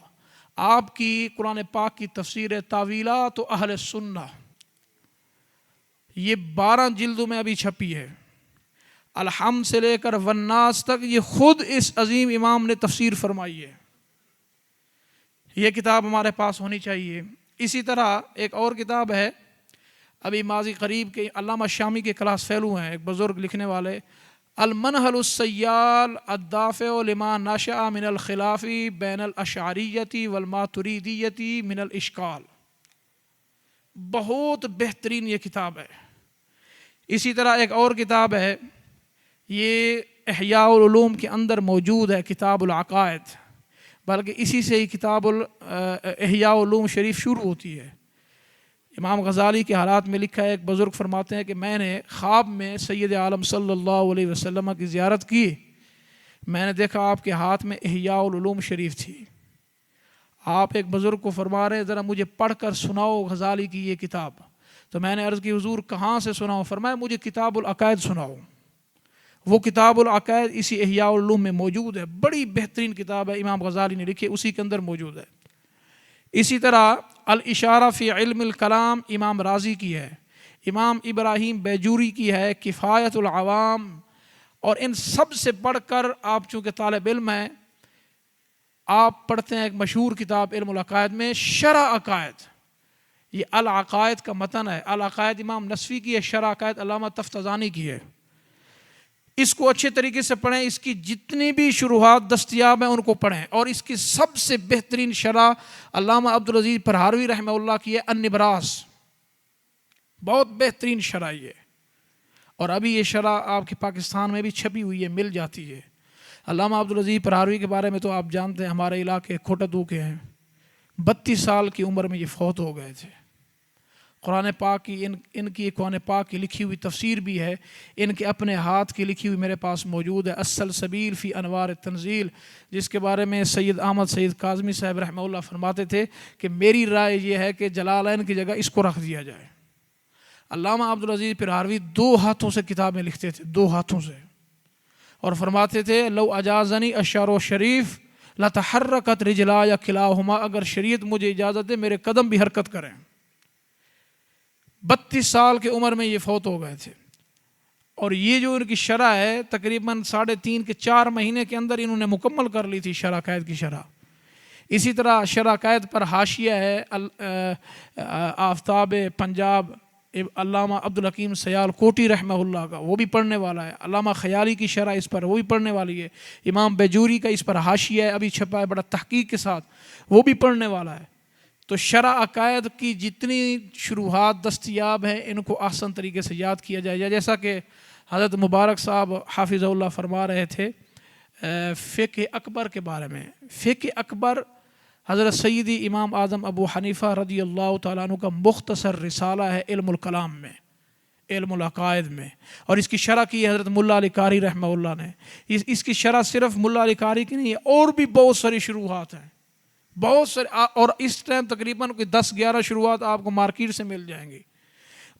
آپ کی قرآن پاک کی تفسیر تاویلات و اہل سنہ، یہ 12 جلدوں میں ابھی چھپی ہے۔ الحمد سے لے کر والناس تک یہ خود اس عظیم امام نے تفسیر فرمائی ہے. یہ کتاب ہمارے پاس ہونی چاہیے. اسی طرح ایک اور کتاب ہے ابھی ماضی قریب کے علامہ شامی کے کلاس فیلو ہیں ایک بزرگ لکھنے والے، المنہل السیال الدافع لما نشأ من الخلاف بین الاشعریتی والماتریدیتی من الاشکال. بہت بہترین یہ کتاب ہے. اسی طرح ایک اور کتاب ہے، یہ احیاء العلوم کے اندر موجود ہے، کتاب العقائد، بلکہ اسی سے ہی کتاب احیاء العلوم شریف شروع ہوتی ہے. امام غزالی کے حالات میں لکھا ہے، ایک بزرگ فرماتے ہیں کہ میں نے خواب میں سید عالم صلی اللہ علیہ وسلم کی زیارت کی، میں نے دیکھا آپ کے ہاتھ میں احیاء العلوم شریف تھی. آپ ایک بزرگ کو فرما رہے ذرا مجھے پڑھ کر سناؤ غزالی کی یہ کتاب. تو میں نے عرض کی حضور کہاں سے سناؤ؟ فرمایا مجھے کتاب العقائد سناؤ. وہ کتاب العقائد اسی احیاء العلوم میں موجود ہے، بڑی بہترین کتاب ہے، امام غزالی نے لکھی، اسی کے اندر موجود ہے. اسی طرح الاشارہ فی علم الکلام امام رازی کی ہے، امام ابراہیم بیجوری کی ہے، کفایت العوام. اور ان سب سے پڑھ کر آپ چونکہ طالب علم ہیں، آپ پڑھتے ہیں ایک مشہور کتاب علم العقائد میں شرح عقائد. یہ العقائد کا متن ہے، العقائد امام نصفی کی ہے، شرح عقائد علامہ تفتزانی کی ہے. اس کو اچھے طریقے سے پڑھیں، اس کی جتنی بھی شروحات دستیاب ہیں ان کو پڑھیں. اور اس کی سب سے بہترین شرح علامہ عبدالعزیز پرہاروی رحمہ اللہ کی ہے، النبراس. بہت بہترین شرح یہ. اور ابھی یہ شرح آپ کے پاکستان میں بھی چھپی ہوئی ہے، مل جاتی ہے. علامہ عبدالعزیز پرہاروی کے بارے میں تو آپ جانتے ہیں، ہمارے علاقے کھوٹدو کے ہیں. 32 سال کی عمر میں یہ فوت ہو گئے تھے. قرآن پاک کی ان کی قرآن پاک کی لکھی ہوئی تفسیر بھی ہے، ان کے اپنے ہاتھ کی لکھی ہوئی میرے پاس موجود ہے، السلسبیل فی انوار التنزیل، جس کے بارے میں سید احمد سید کاظمی صاحب رحمہ اللہ فرماتے تھے کہ میری رائے یہ ہے کہ جلالین کی جگہ اس کو رکھ دیا جائے. علامہ عبدالعزیز پرہاروی 2 ہاتھوں سے کتابیں لکھتے تھے، 2 ہاتھوں سے، اور فرماتے تھے لو اجازنی اشعر و شریف لتحرکت رجلایا کلاہما، اگر شریعت مجھے اجازت دے میرے قدم بھی حرکت کریں. 32 سال کی عمر میں یہ فوت ہو گئے تھے. اور یہ جو ان کی شرح ہے تقریباً 3.5 کے 4 مہینے کے اندر انہوں نے مکمل کر لی تھی شرح عقائد کی شرح. اسی طرح شرح عقائد پر حاشیہ ہے آفتاب پنجاب علامہ عبدالحکیم سیال کوٹی رحمہ اللہ کا، وہ بھی پڑھنے والا ہے. علامہ خیالی کی شرح اس پر، وہ بھی پڑھنے والی ہے. امام بیجوری کا اس پر حاشیہ ہے، ابھی چھپا ہے بڑا تحقیق کے ساتھ، وہ بھی پڑھنے والا ہے. تو شرح عقائد کی جتنی شروحات دستیاب ہیں ان کو احسن طریقے سے یاد کیا جائے. جیسا کہ حضرت مبارک صاحب حافظ اللہ فرما رہے تھے فقہ اکبر کے بارے میں. فقہ اکبر حضرت سیدی امام اعظم ابو حنیفہ رضی اللہ تعالیٰ عنہ کا مختصر رسالہ ہے علم الکلام میں، علم العقائد میں. اور اس کی شرح کی ہے حضرت ملا علی قاری رحمہ اللہ نے. اس کی شرح صرف ملا علی قاری کی نہیں ہے، اور بھی بہت ساری شروحات ہیں، بہت سارے. اور اس ٹائم تقریباً کوئی 10-11 شروحات آپ کو مارکیٹ سے مل جائیں گی.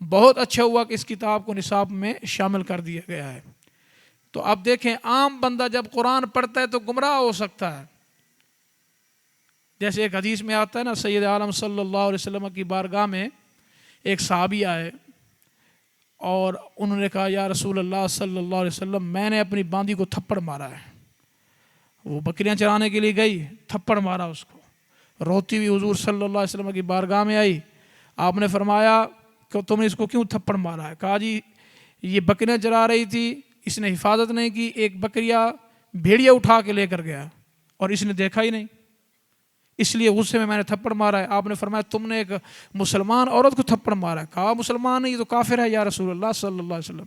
بہت اچھا ہوا کہ اس کتاب کو نصاب میں شامل کر دیا گیا ہے. تو اب دیکھیں عام بندہ جب قرآن پڑھتا ہے تو گمراہ ہو سکتا ہے. جیسے ایک حدیث میں آتا ہے نا، سید عالم صلی اللہ علیہ وسلم کی بارگاہ میں ایک صحابی آئے اور انہوں نے کہا یا رسول اللہ صلی اللہ علیہ وسلم میں نے اپنی باندی کو تھپڑ مارا ہے. وہ بکریاں چرانے کے لیے گئی، تھپڑ مارا اس کو. روتی ہوئی حضور صلی اللہ علیہ وسلم کی بارگاہ میں آئی. آپ نے فرمایا کہ تم نے اس کو کیوں تھپڑ مارا ہے؟ کہا جی یہ بکریاں چرا رہی تھی، اس نے حفاظت نہیں کی، ایک بکریا بھیڑیا اٹھا کے لے کر گیا اور اس نے دیکھا ہی نہیں، اس لیے غصے میں نے تھپڑ مارا ہے. آپ نے فرمایا تم نے ایک مسلمان عورت کو تھپڑ مارا ہے. کہا مسلمان نہیں، یہ تو کافر ہے یا رسول اللہ صلی اللہ علیہ وسلم.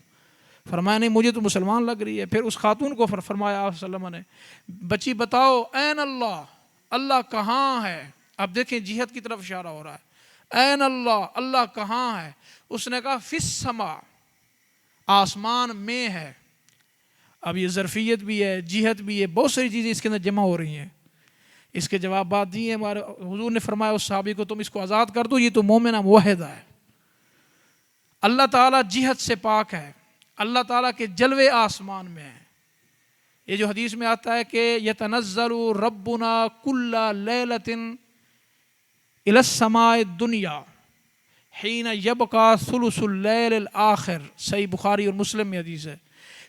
فرمایا نہیں مجھے تو مسلمان لگ رہی ہے. پھر اس خاتون کو فرمایا آپ صلی اللہ علیہ وسلم نے بچی بتاؤ این اللہ، اللہ کہاں ہے؟ اب دیکھیں جہت کی طرف اشارہ ہو رہا ہے. این اللہ، اللہ کہاں ہے؟ اس نے کہا فی السماء، آسمان میں ہے. اب یہ ظرفیت بھی ہے، جہت بھی ہے، بہت ساری چیزیں اس کے اندر جمع ہو رہی ہیں. اس کے جوابات دیے ہمارے حضور نے. فرمایا اس صحابی کو تم اس کو آزاد کر دو، یہ تو مومنہ موحدہ ہے. اللہ تعالیٰ جہت سے پاک ہے، اللہ تعالیٰ کے جلوے آسمان میں ہیں. یہ جو حدیث میں آتا ہے کہ یتنزل ربنا کل لیلۃ الی السماء الدنیا حین یبقى ثلث اللیل الآخر. صحیح بخاری اور مسلم میں حدیث ہے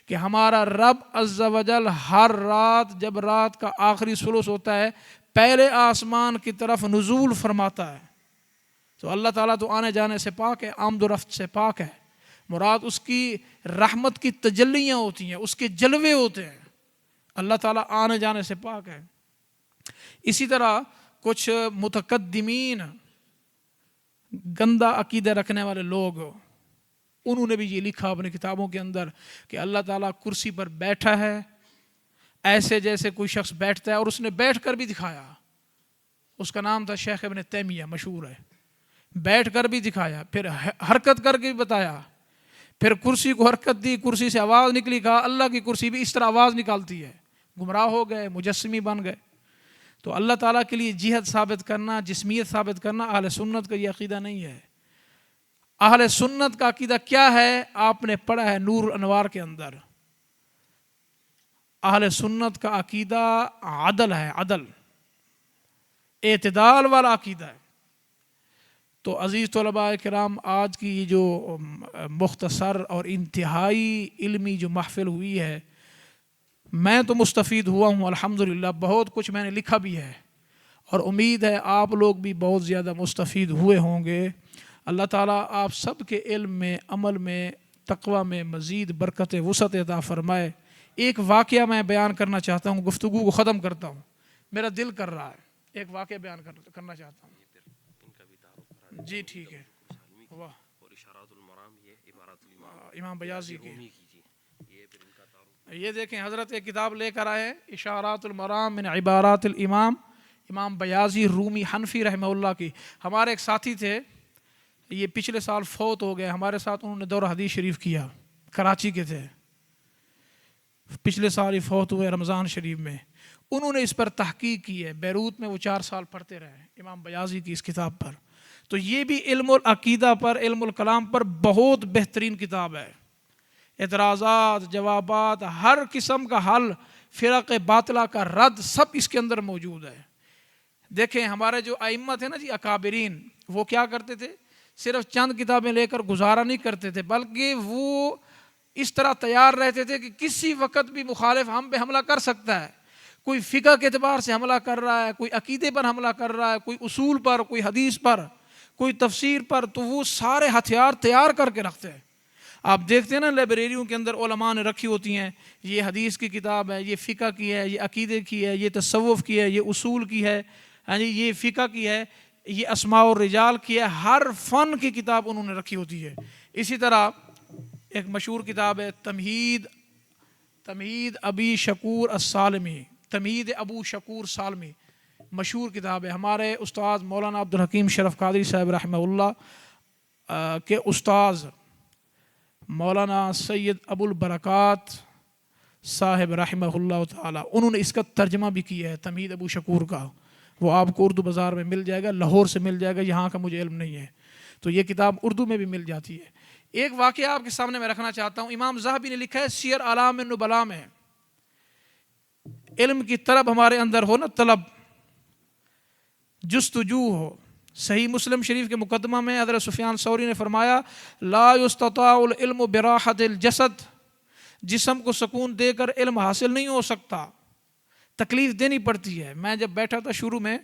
کہ ہمارا رب عز و جل ہر رات جب رات کا آخری ثلث ہوتا ہے پہلے آسمان کی طرف نزول فرماتا ہے. تو اللہ تعالیٰ تو آنے جانے سے پاک ہے، آمد و رفت سے پاک ہے. مراد اس کی رحمت کی تجلیاں ہوتی ہیں، اس کے جلوے ہوتے ہیں. اللہ تعالیٰ آنے جانے سے پاک ہے. اسی طرح کچھ متقدمین گندا عقیدہ رکھنے والے لوگ، انہوں نے بھی یہ لکھا اپنی کتابوں کے اندر کہ اللہ تعالیٰ کرسی پر بیٹھا ہے ایسے جیسے کوئی شخص بیٹھتا ہے، اور اس نے بیٹھ کر بھی دکھایا. اس کا نام تھا شیخ ابن تیمیہ، مشہور ہے. بیٹھ کر بھی دکھایا، پھر حرکت کر کے بھی بتایا، پھر کرسی کو حرکت دی، کرسی سے آواز نکلی، کہا اللہ کی کرسی بھی اس طرح آواز نکالتی ہے. گمراہ ہو گئے، مجسمی بن گئے. تو اللہ تعالیٰ کے لیے جہت ثابت کرنا، جسمیت ثابت کرنا اہل سنت کا یہ عقیدہ نہیں ہے. اہل سنت کا عقیدہ کیا ہے؟ آپ نے پڑھا ہے نور الانوار کے اندر. اہل سنت کا عقیدہ عدل ہے، عدل، اعتدال والا عقیدہ ہے. تو عزیز طلباء کرام، آج کی یہ جو مختصر اور انتہائی علمی جو محفل ہوئی ہے، میں تو مستفید ہوا ہوں الحمدللہ. بہت کچھ میں نے لکھا بھی ہے، اور امید ہے آپ لوگ بھی بہت زیادہ مستفید ہوئے ہوں گے. اللہ تعالیٰ آپ سب کے علم میں، عمل میں، تقوی میں مزید برکت وسعت عطا فرمائے. ایک واقعہ میں بیان کرنا چاہتا ہوں، گفتگو کو ختم کرتا ہوں. میرا دل کر رہا ہے، ایک واقعہ بیان کرنا چاہتا ہوں. جی ٹھیک ہے. واہ، امام بیاضی کی. یہ دیکھیں حضرت ایک کتاب لے کر آئے، اشارات المرام من عبارات الامام، امام بیاضی رومی حنفی رحمہ اللہ کی. ہمارے ایک ساتھی تھے، یہ پچھلے سال فوت ہو گئے. ہمارے ساتھ انہوں نے دورہ حدیث شریف کیا، کراچی کے تھے، پچھلے سال ہی فوت ہوئے رمضان شریف میں. انہوں نے اس پر تحقیق کی ہے، بیروت میں وہ 4 سال پڑھتے رہے امام بیاضی کی اس کتاب پر. تو یہ بھی علم العقیدہ پر، علم الکلام پر بہت بہترین کتاب ہے. اعتراضات، جوابات، ہر قسم کا حل، فرق باطلہ کا رد، سب اس کے اندر موجود ہے. دیکھیں ہمارے جو ائمہ تھے نا جی، اکابرین، وہ کیا کرتے تھے؟ صرف چند کتابیں لے کر گزارا نہیں کرتے تھے، بلکہ وہ اس طرح تیار رہتے تھے کہ کسی وقت بھی مخالف ہم پہ حملہ کر سکتا ہے. کوئی فقہ کے اعتبار سے حملہ کر رہا ہے، کوئی عقیدے پر حملہ کر رہا ہے، کوئی اصول پر، کوئی حدیث پر، کوئی تفسیر پر، تو وہ سارے ہتھیار تیار کر کے رکھتے ہیں. آپ دیکھتے ہیں نا لائبریریوں کے اندر علماء نے رکھی ہوتی ہیں، یہ حدیث کی کتاب ہے، یہ فقہ کی ہے، یہ عقیدے کی ہے، یہ تصوف کی ہے، یہ اصول کی ہے، ہاں جی، یہ فقہ کی ہے، یہ اسماء الرجال کی ہے. ہر فن کی کتاب انہوں نے رکھی ہوتی ہے. اسی طرح ایک مشہور کتاب ہے تمہید ابی شکور السالمی، تمہید ابو شکور سالمی، مشہور کتاب ہے. ہمارے استاد مولانا عبدالحکیم شرف قادری صاحب رحمہ اللہ کے استاذ مولانا سید ابو البرکات صاحب رحمہ اللہ تعالی، انہوں نے اس کا ترجمہ بھی کیا ہے تمہید ابو شکور کا. وہ آپ کو اردو بازار میں مل جائے گا، لاہور سے مل جائے گا، یہاں کا مجھے علم نہیں ہے. تو یہ کتاب اردو میں بھی مل جاتی ہے. ایک واقعہ آپ کے سامنے میں رکھنا چاہتا ہوں. امام ذہبی نے لکھا ہے سیر اعلام النبلاء میں، علم کی طلب ہمارے اندر ہو نا، طلب، جستجو ہو. صحیح مسلم شریف کے مقدمہ میں حضرت سفیان ثوری نے فرمایا لا یستطاع العلم براحت الجسد، جسم کو سکون دے کر علم حاصل نہیں ہو سکتا، تکلیف دینی پڑتی ہے. میں جب بیٹھا تھا شروع میں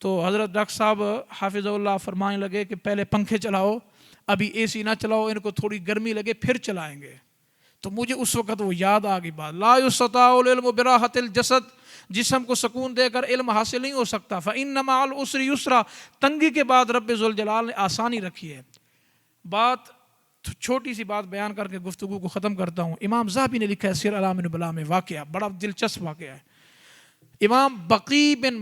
تو حضرت ڈاکٹر صاحب حافظ اللہ فرمانے لگے کہ پہلے پنکھے چلاؤ، ابھی اے سی نہ چلاؤ، ان کو تھوڑی گرمی لگے پھر چلائیں گے. تو مجھے اس وقت وہ یاد آ گئی بات، لا یستطاع العلم براحت الجسد، جسم کو سکون دے کر علم حاصل نہیں ہو سکتا. فإن مع العسر یسرا، تنگی کے بعد رب ذوالجلال نے آسانی رکھی ہے. بات چھوٹی سی بات بیان کر کے گفتگو کو ختم کرتا ہوں. امام ذہبی نے لکھا ہے سیر اعلام النبلاء میں واقعہ، بڑا دلچسپ واقعہ ہے. امام بقی بن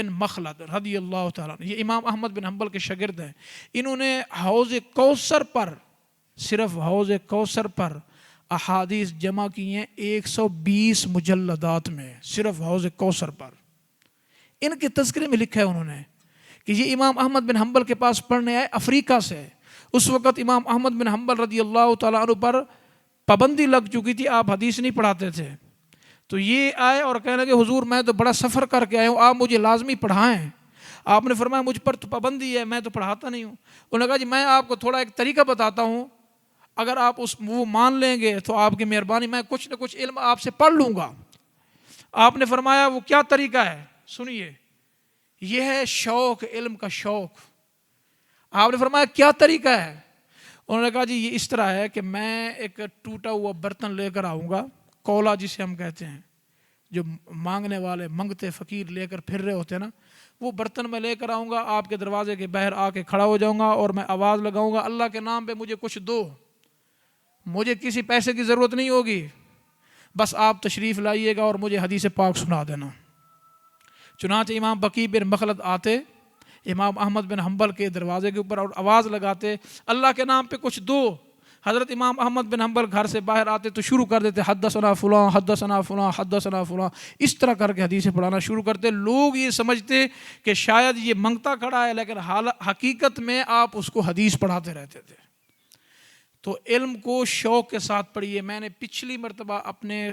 مخلد رضی اللہ تعالیٰ، یہ امام احمد بن حنبل کے شاگرد ہیں. انہوں نے حوض کوثر پر، صرف حوض کوثر پر احادیث جمع کی ہیں 120 مجلدات میں، صرف حوض کوثر پر. ان کے تذکرے میں لکھا ہے انہوں نے کہ یہ امام احمد بن حنبل کے پاس پڑھنے آئے افریقہ سے. اس وقت امام احمد بن حنبل رضی اللہ تعالیٰ عنہ پر پابندی لگ چکی تھی، آپ حدیث نہیں پڑھاتے تھے. تو یہ آئے اور کہنے لگے حضور میں تو بڑا سفر کر کے آیا ہوں، آپ مجھے لازمی پڑھائیں. آپ نے فرمایا مجھ پر تو پابندی ہے، میں تو پڑھاتا نہیں ہوں. انہوں نے کہا جی میں آپ کو تھوڑا ایک طریقہ بتاتا ہوں، اگر آپ وہ مان لیں گے تو آپ کی مہربانی، میں کچھ نہ کچھ علم آپ سے پڑھ لوں گا۔ آپ نے فرمایا وہ کیا طریقہ ہے؟ سنیے، یہ ہے شوق، علم کا شوق۔ آپ نے فرمایا کیا طریقہ ہے؟ انہوں نے کہا جی یہ اس طرح ہے کہ میں ایک ٹوٹا ہوا برتن لے کر آؤں گا، کولا جسے ہم کہتے ہیں، جو مانگنے والے منگتے فقیر لے کر پھر رہے ہوتے ہیں نا، وہ برتن میں لے کر آؤں گا، آپ کے دروازے کے باہر آ کے کھڑا ہو جاؤں گا اور میں آواز لگاؤں گا اللہ کے نام پہ مجھے کچھ دو، مجھے کسی پیسے کی ضرورت نہیں ہوگی، بس آپ تشریف لائیے گا اور مجھے حدیث پاک سنا دینا۔ چنانچہ امام بقی بن مخلد آتے امام احمد بن حنبل کے دروازے کے اوپر اور آواز لگاتے اللہ کے نام پہ کچھ دو۔ حضرت امام احمد بن حنبل گھر سے باہر آتے تو شروع کر دیتے حدثنا فلاں حدثنا فلاں حدثنا فلاں، اس طرح کر کے حدیثیں پڑھانا شروع کرتے۔ لوگ یہ سمجھتے کہ شاید یہ منگتا کھڑا ہے، لیکن حقیقت میں آپ اس کو حدیث پڑھاتے رہتے تھے۔ تو علم کو شوق کے ساتھ پڑھیے۔ میں نے پچھلی مرتبہ اپنے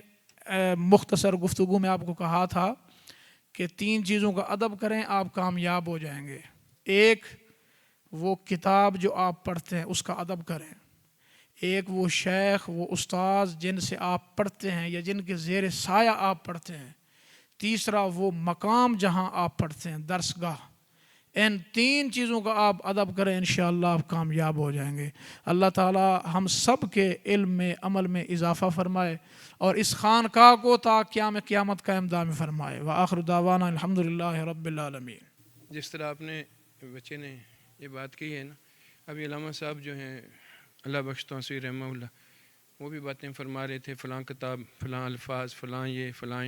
مختصر گفتگو میں آپ کو کہا تھا کہ 3 چیزوں کا ادب کریں، آپ کامیاب ہو جائیں گے۔ ایک، وہ کتاب جو آپ پڑھتے ہیں اس کا ادب کریں۔ ایک، وہ شیخ، وہ استاذ جن سے آپ پڑھتے ہیں یا جن کے زیر سایہ آپ پڑھتے ہیں۔ تیسرا، وہ مقام جہاں آپ پڑھتے ہیں، درس گاہ۔ ان 3 چیزوں کا آپ ادب کریں، انشاءاللہ آپ کامیاب ہو جائیں گے۔ اللہ تعالی ہم سب کے علم میں، عمل میں اضافہ فرمائے اور اس خانقاہ کو تا قیامت قائم دائم فرمائے۔ وآخر دعوانا الحمدللہ رب العالمین۔ جس طرح آپ نے بچے نے یہ بات کی ہے نا، ابھی علامہ صاحب جو ہیں اللہ بخش توسیع رحمہ اللہ، وہ بھی باتیں فرما رہے تھے، فلاں کتاب، فلاں الفاظ، فلاں یہ فلاں۔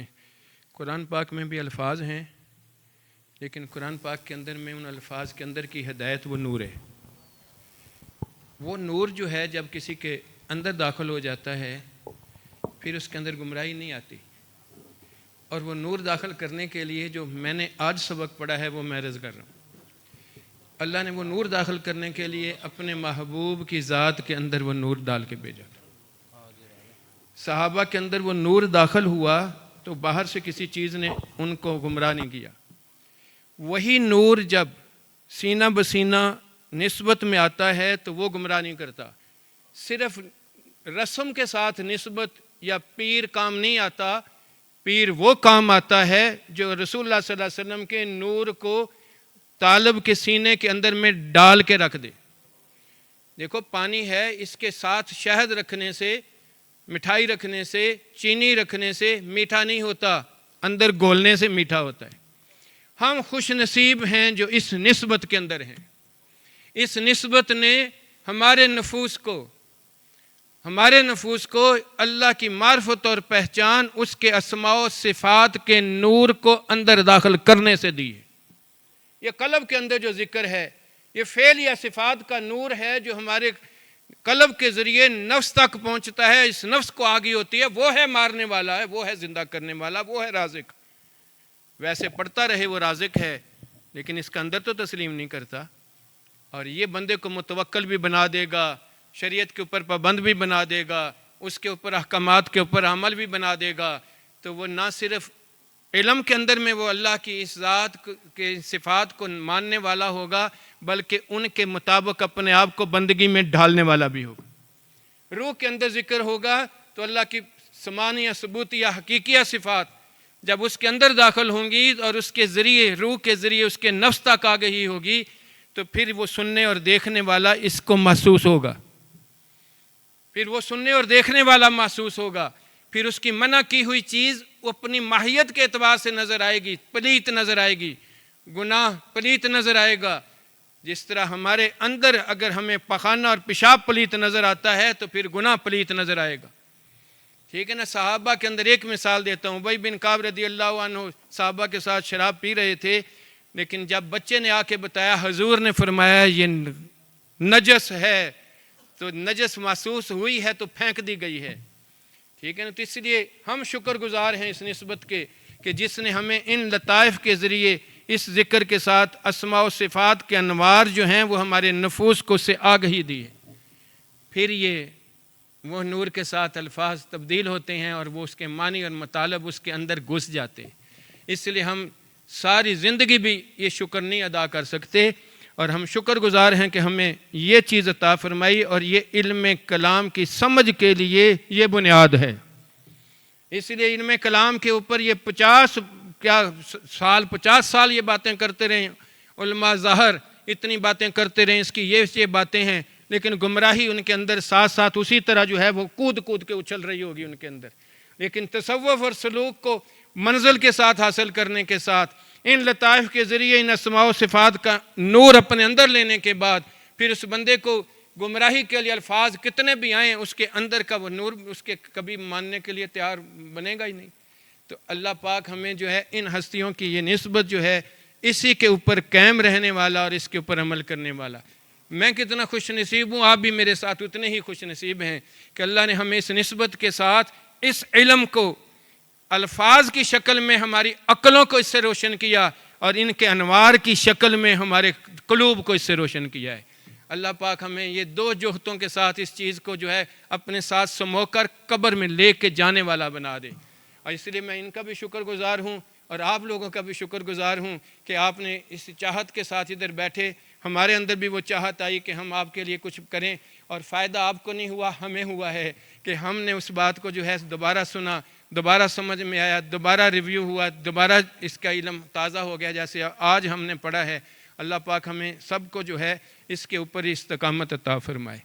قرآن پاک میں بھی الفاظ ہیں، لیکن قرآن پاک کے اندر میں ان الفاظ کے اندر کی ہدایت وہ نور ہے۔ وہ نور جو ہے جب کسی کے اندر داخل ہو جاتا ہے پھر اس کے اندر گمراہی نہیں آتی، اور وہ نور داخل کرنے کے لیے جو میں نے آج سبق پڑھا ہے وہ میں عرض کر رہا ہوں۔ اللہ نے وہ نور داخل کرنے کے لیے اپنے محبوب کی ذات کے اندر وہ نور ڈال کے بھیجا۔ صحابہ کے اندر وہ نور داخل ہوا تو باہر سے کسی چیز نے ان کو گمراہ نہیں کیا۔ وہی نور جب سینہ بسینہ نسبت میں آتا ہے تو وہ گمراہ نہیں کرتا۔ صرف رسم کے ساتھ نسبت یا پیر کام نہیں آتا، پیر وہ کام آتا ہے جو رسول اللہ صلی اللہ علیہ وسلم کے نور کو طالب کے سینے کے اندر میں ڈال کے رکھ دے۔ دیکھو پانی ہے، اس کے ساتھ شہد رکھنے سے، مٹھائی رکھنے سے، چینی رکھنے سے میٹھا نہیں ہوتا، اندر گھولنے سے میٹھا ہوتا ہے۔ ہم خوش نصیب ہیں جو اس نسبت کے اندر ہیں۔ اس نسبت نے ہمارے نفوس کو اللہ کی معرفت اور پہچان، اس کے اسماء و صفات کے نور کو اندر داخل کرنے سے دی ہے۔ یہ قلب کے اندر جو ذکر ہے، یہ فعل یا صفات کا نور ہے جو ہمارے قلب کے ذریعے نفس تک پہنچتا ہے، اس نفس کو آگی ہوتی ہے، وہ ہے مارنے والا ہے، وہ ہے زندہ کرنے والا، وہ ہے رازق۔ ویسے پڑھتا رہے وہ رازق ہے، لیکن اس کا اندر تو تسلیم نہیں کرتا، اور یہ بندے کو متوکل بھی بنا دے گا، شریعت کے اوپر پابند بھی بنا دے گا، اس کے اوپر احکامات کے اوپر عمل بھی بنا دے گا۔ تو وہ نہ صرف علم کے اندر میں وہ اللہ کی اس ذات کے صفات کو ماننے والا ہوگا، بلکہ ان کے مطابق اپنے آپ کو بندگی میں ڈھالنے والا بھی ہوگا۔ روح کے اندر ذکر ہوگا تو اللہ کی سمانی یا ثبوتی یا حقیقی صفات جب اس کے اندر داخل ہوں گی اور اس کے ذریعے، روح کے ذریعے اس کے نفس تک آگہی ہوگی، تو پھر وہ سننے اور دیکھنے والا اس کو محسوس ہوگا، پھر وہ سننے اور دیکھنے والا محسوس ہوگا، پھر اس کی منع کی ہوئی چیز وہ اپنی ماہیت کے اعتبار سے نظر آئے گی، پلیت نظر آئے گی، گناہ پلیت نظر آئے گا۔ جس طرح ہمارے اندر اگر ہمیں پخانہ اور پیشاب پلیت نظر آتا ہے تو پھر گناہ پلیت نظر آئے گا۔ ٹھیک ہے نا؟ صحابہ کے اندر ایک مثال دیتا ہوں، ابی بن کعب رضی اللہ عنہ صحابہ کے ساتھ شراب پی رہے تھے، لیکن جب بچے نے آ کے بتایا، حضور نے فرمایا یہ نجس ہے، تو نجس محسوس ہوئی ہے تو پھینک دی گئی ہے۔ ٹھیک ہے نا؟ تو اس لیے ہم شکر گزار ہیں اس نسبت کے کہ جس نے ہمیں ان لطائف کے ذریعے اس ذکر کے ساتھ اسماء و صفات کے انوار جو ہیں وہ ہمارے نفوس کو سے آگہی دی ہے۔ پھر یہ وہ نور کے ساتھ الفاظ تبدیل ہوتے ہیں اور وہ اس کے معنی اور مطالب اس کے اندر گھس جاتے ہیں۔ اس لیے ہم ساری زندگی بھی یہ شکر نہیں ادا کر سکتے، اور ہم شکر گزار ہیں کہ ہمیں یہ چیز عطا فرمائی، اور یہ علم کلام کی سمجھ کے لیے یہ بنیاد ہے۔ اس لیے علم کلام کے اوپر یہ 50 سال یہ باتیں کرتے رہے علماء ظاہر، اتنی باتیں کرتے رہے، اس کی یہ باتیں ہیں، لیکن گمراہی ان کے اندر ساتھ ساتھ اسی طرح جو ہے وہ کود کے اچھل رہی ہوگی ان کے اندر۔ لیکن تصوف اور سلوک کو منزل کے ساتھ حاصل کرنے کے ساتھ، ان لطائف کے ذریعے ان اسماء و صفات کا نور اپنے اندر لینے کے بعد، پھر اس بندے کو گمراہی کے لیے الفاظ کتنے بھی آئیں، اس کے اندر کا وہ نور اس کے کبھی ماننے کے لیے تیار بنے گا ہی نہیں۔ تو اللہ پاک ہمیں جو ہے ان ہستیوں کی یہ نسبت جو ہے اسی کے اوپر قائم رہنے والا اور اس کے اوپر عمل کرنے والا۔ میں کتنا خوش نصیب ہوں، آپ بھی میرے ساتھ اتنے ہی خوش نصیب ہیں کہ اللہ نے ہمیں اس نسبت کے ساتھ اس علم کو الفاظ کی شکل میں ہماری عقلوں کو اس سے روشن کیا، اور ان کے انوار کی شکل میں ہمارے قلوب کو اس سے روشن کیا ہے۔ اللہ پاک ہمیں یہ 2 جوہتوں کے ساتھ اس چیز کو جو ہے اپنے ساتھ سمو کر قبر میں لے کے جانے والا بنا دے۔ اور اس لیے میں ان کا بھی شکر گزار ہوں اور آپ لوگوں کا بھی شکر گزار ہوں کہ آپ نے اس چاہت کے ساتھ ادھر بیٹھے، ہمارے اندر بھی وہ چاہت آئی کہ ہم آپ کے لیے کچھ کریں، اور فائدہ آپ کو نہیں ہوا، ہمیں ہوا ہے کہ ہم نے اس بات کو جو ہے دوبارہ سنا، دوبارہ سمجھ میں آیا، دوبارہ ریویو ہوا، دوبارہ اس کا علم تازہ ہو گیا جیسے آج ہم نے پڑھا ہے۔ اللہ پاک ہمیں سب کو جو ہے اس کے اوپر استقامت عطا فرمائے۔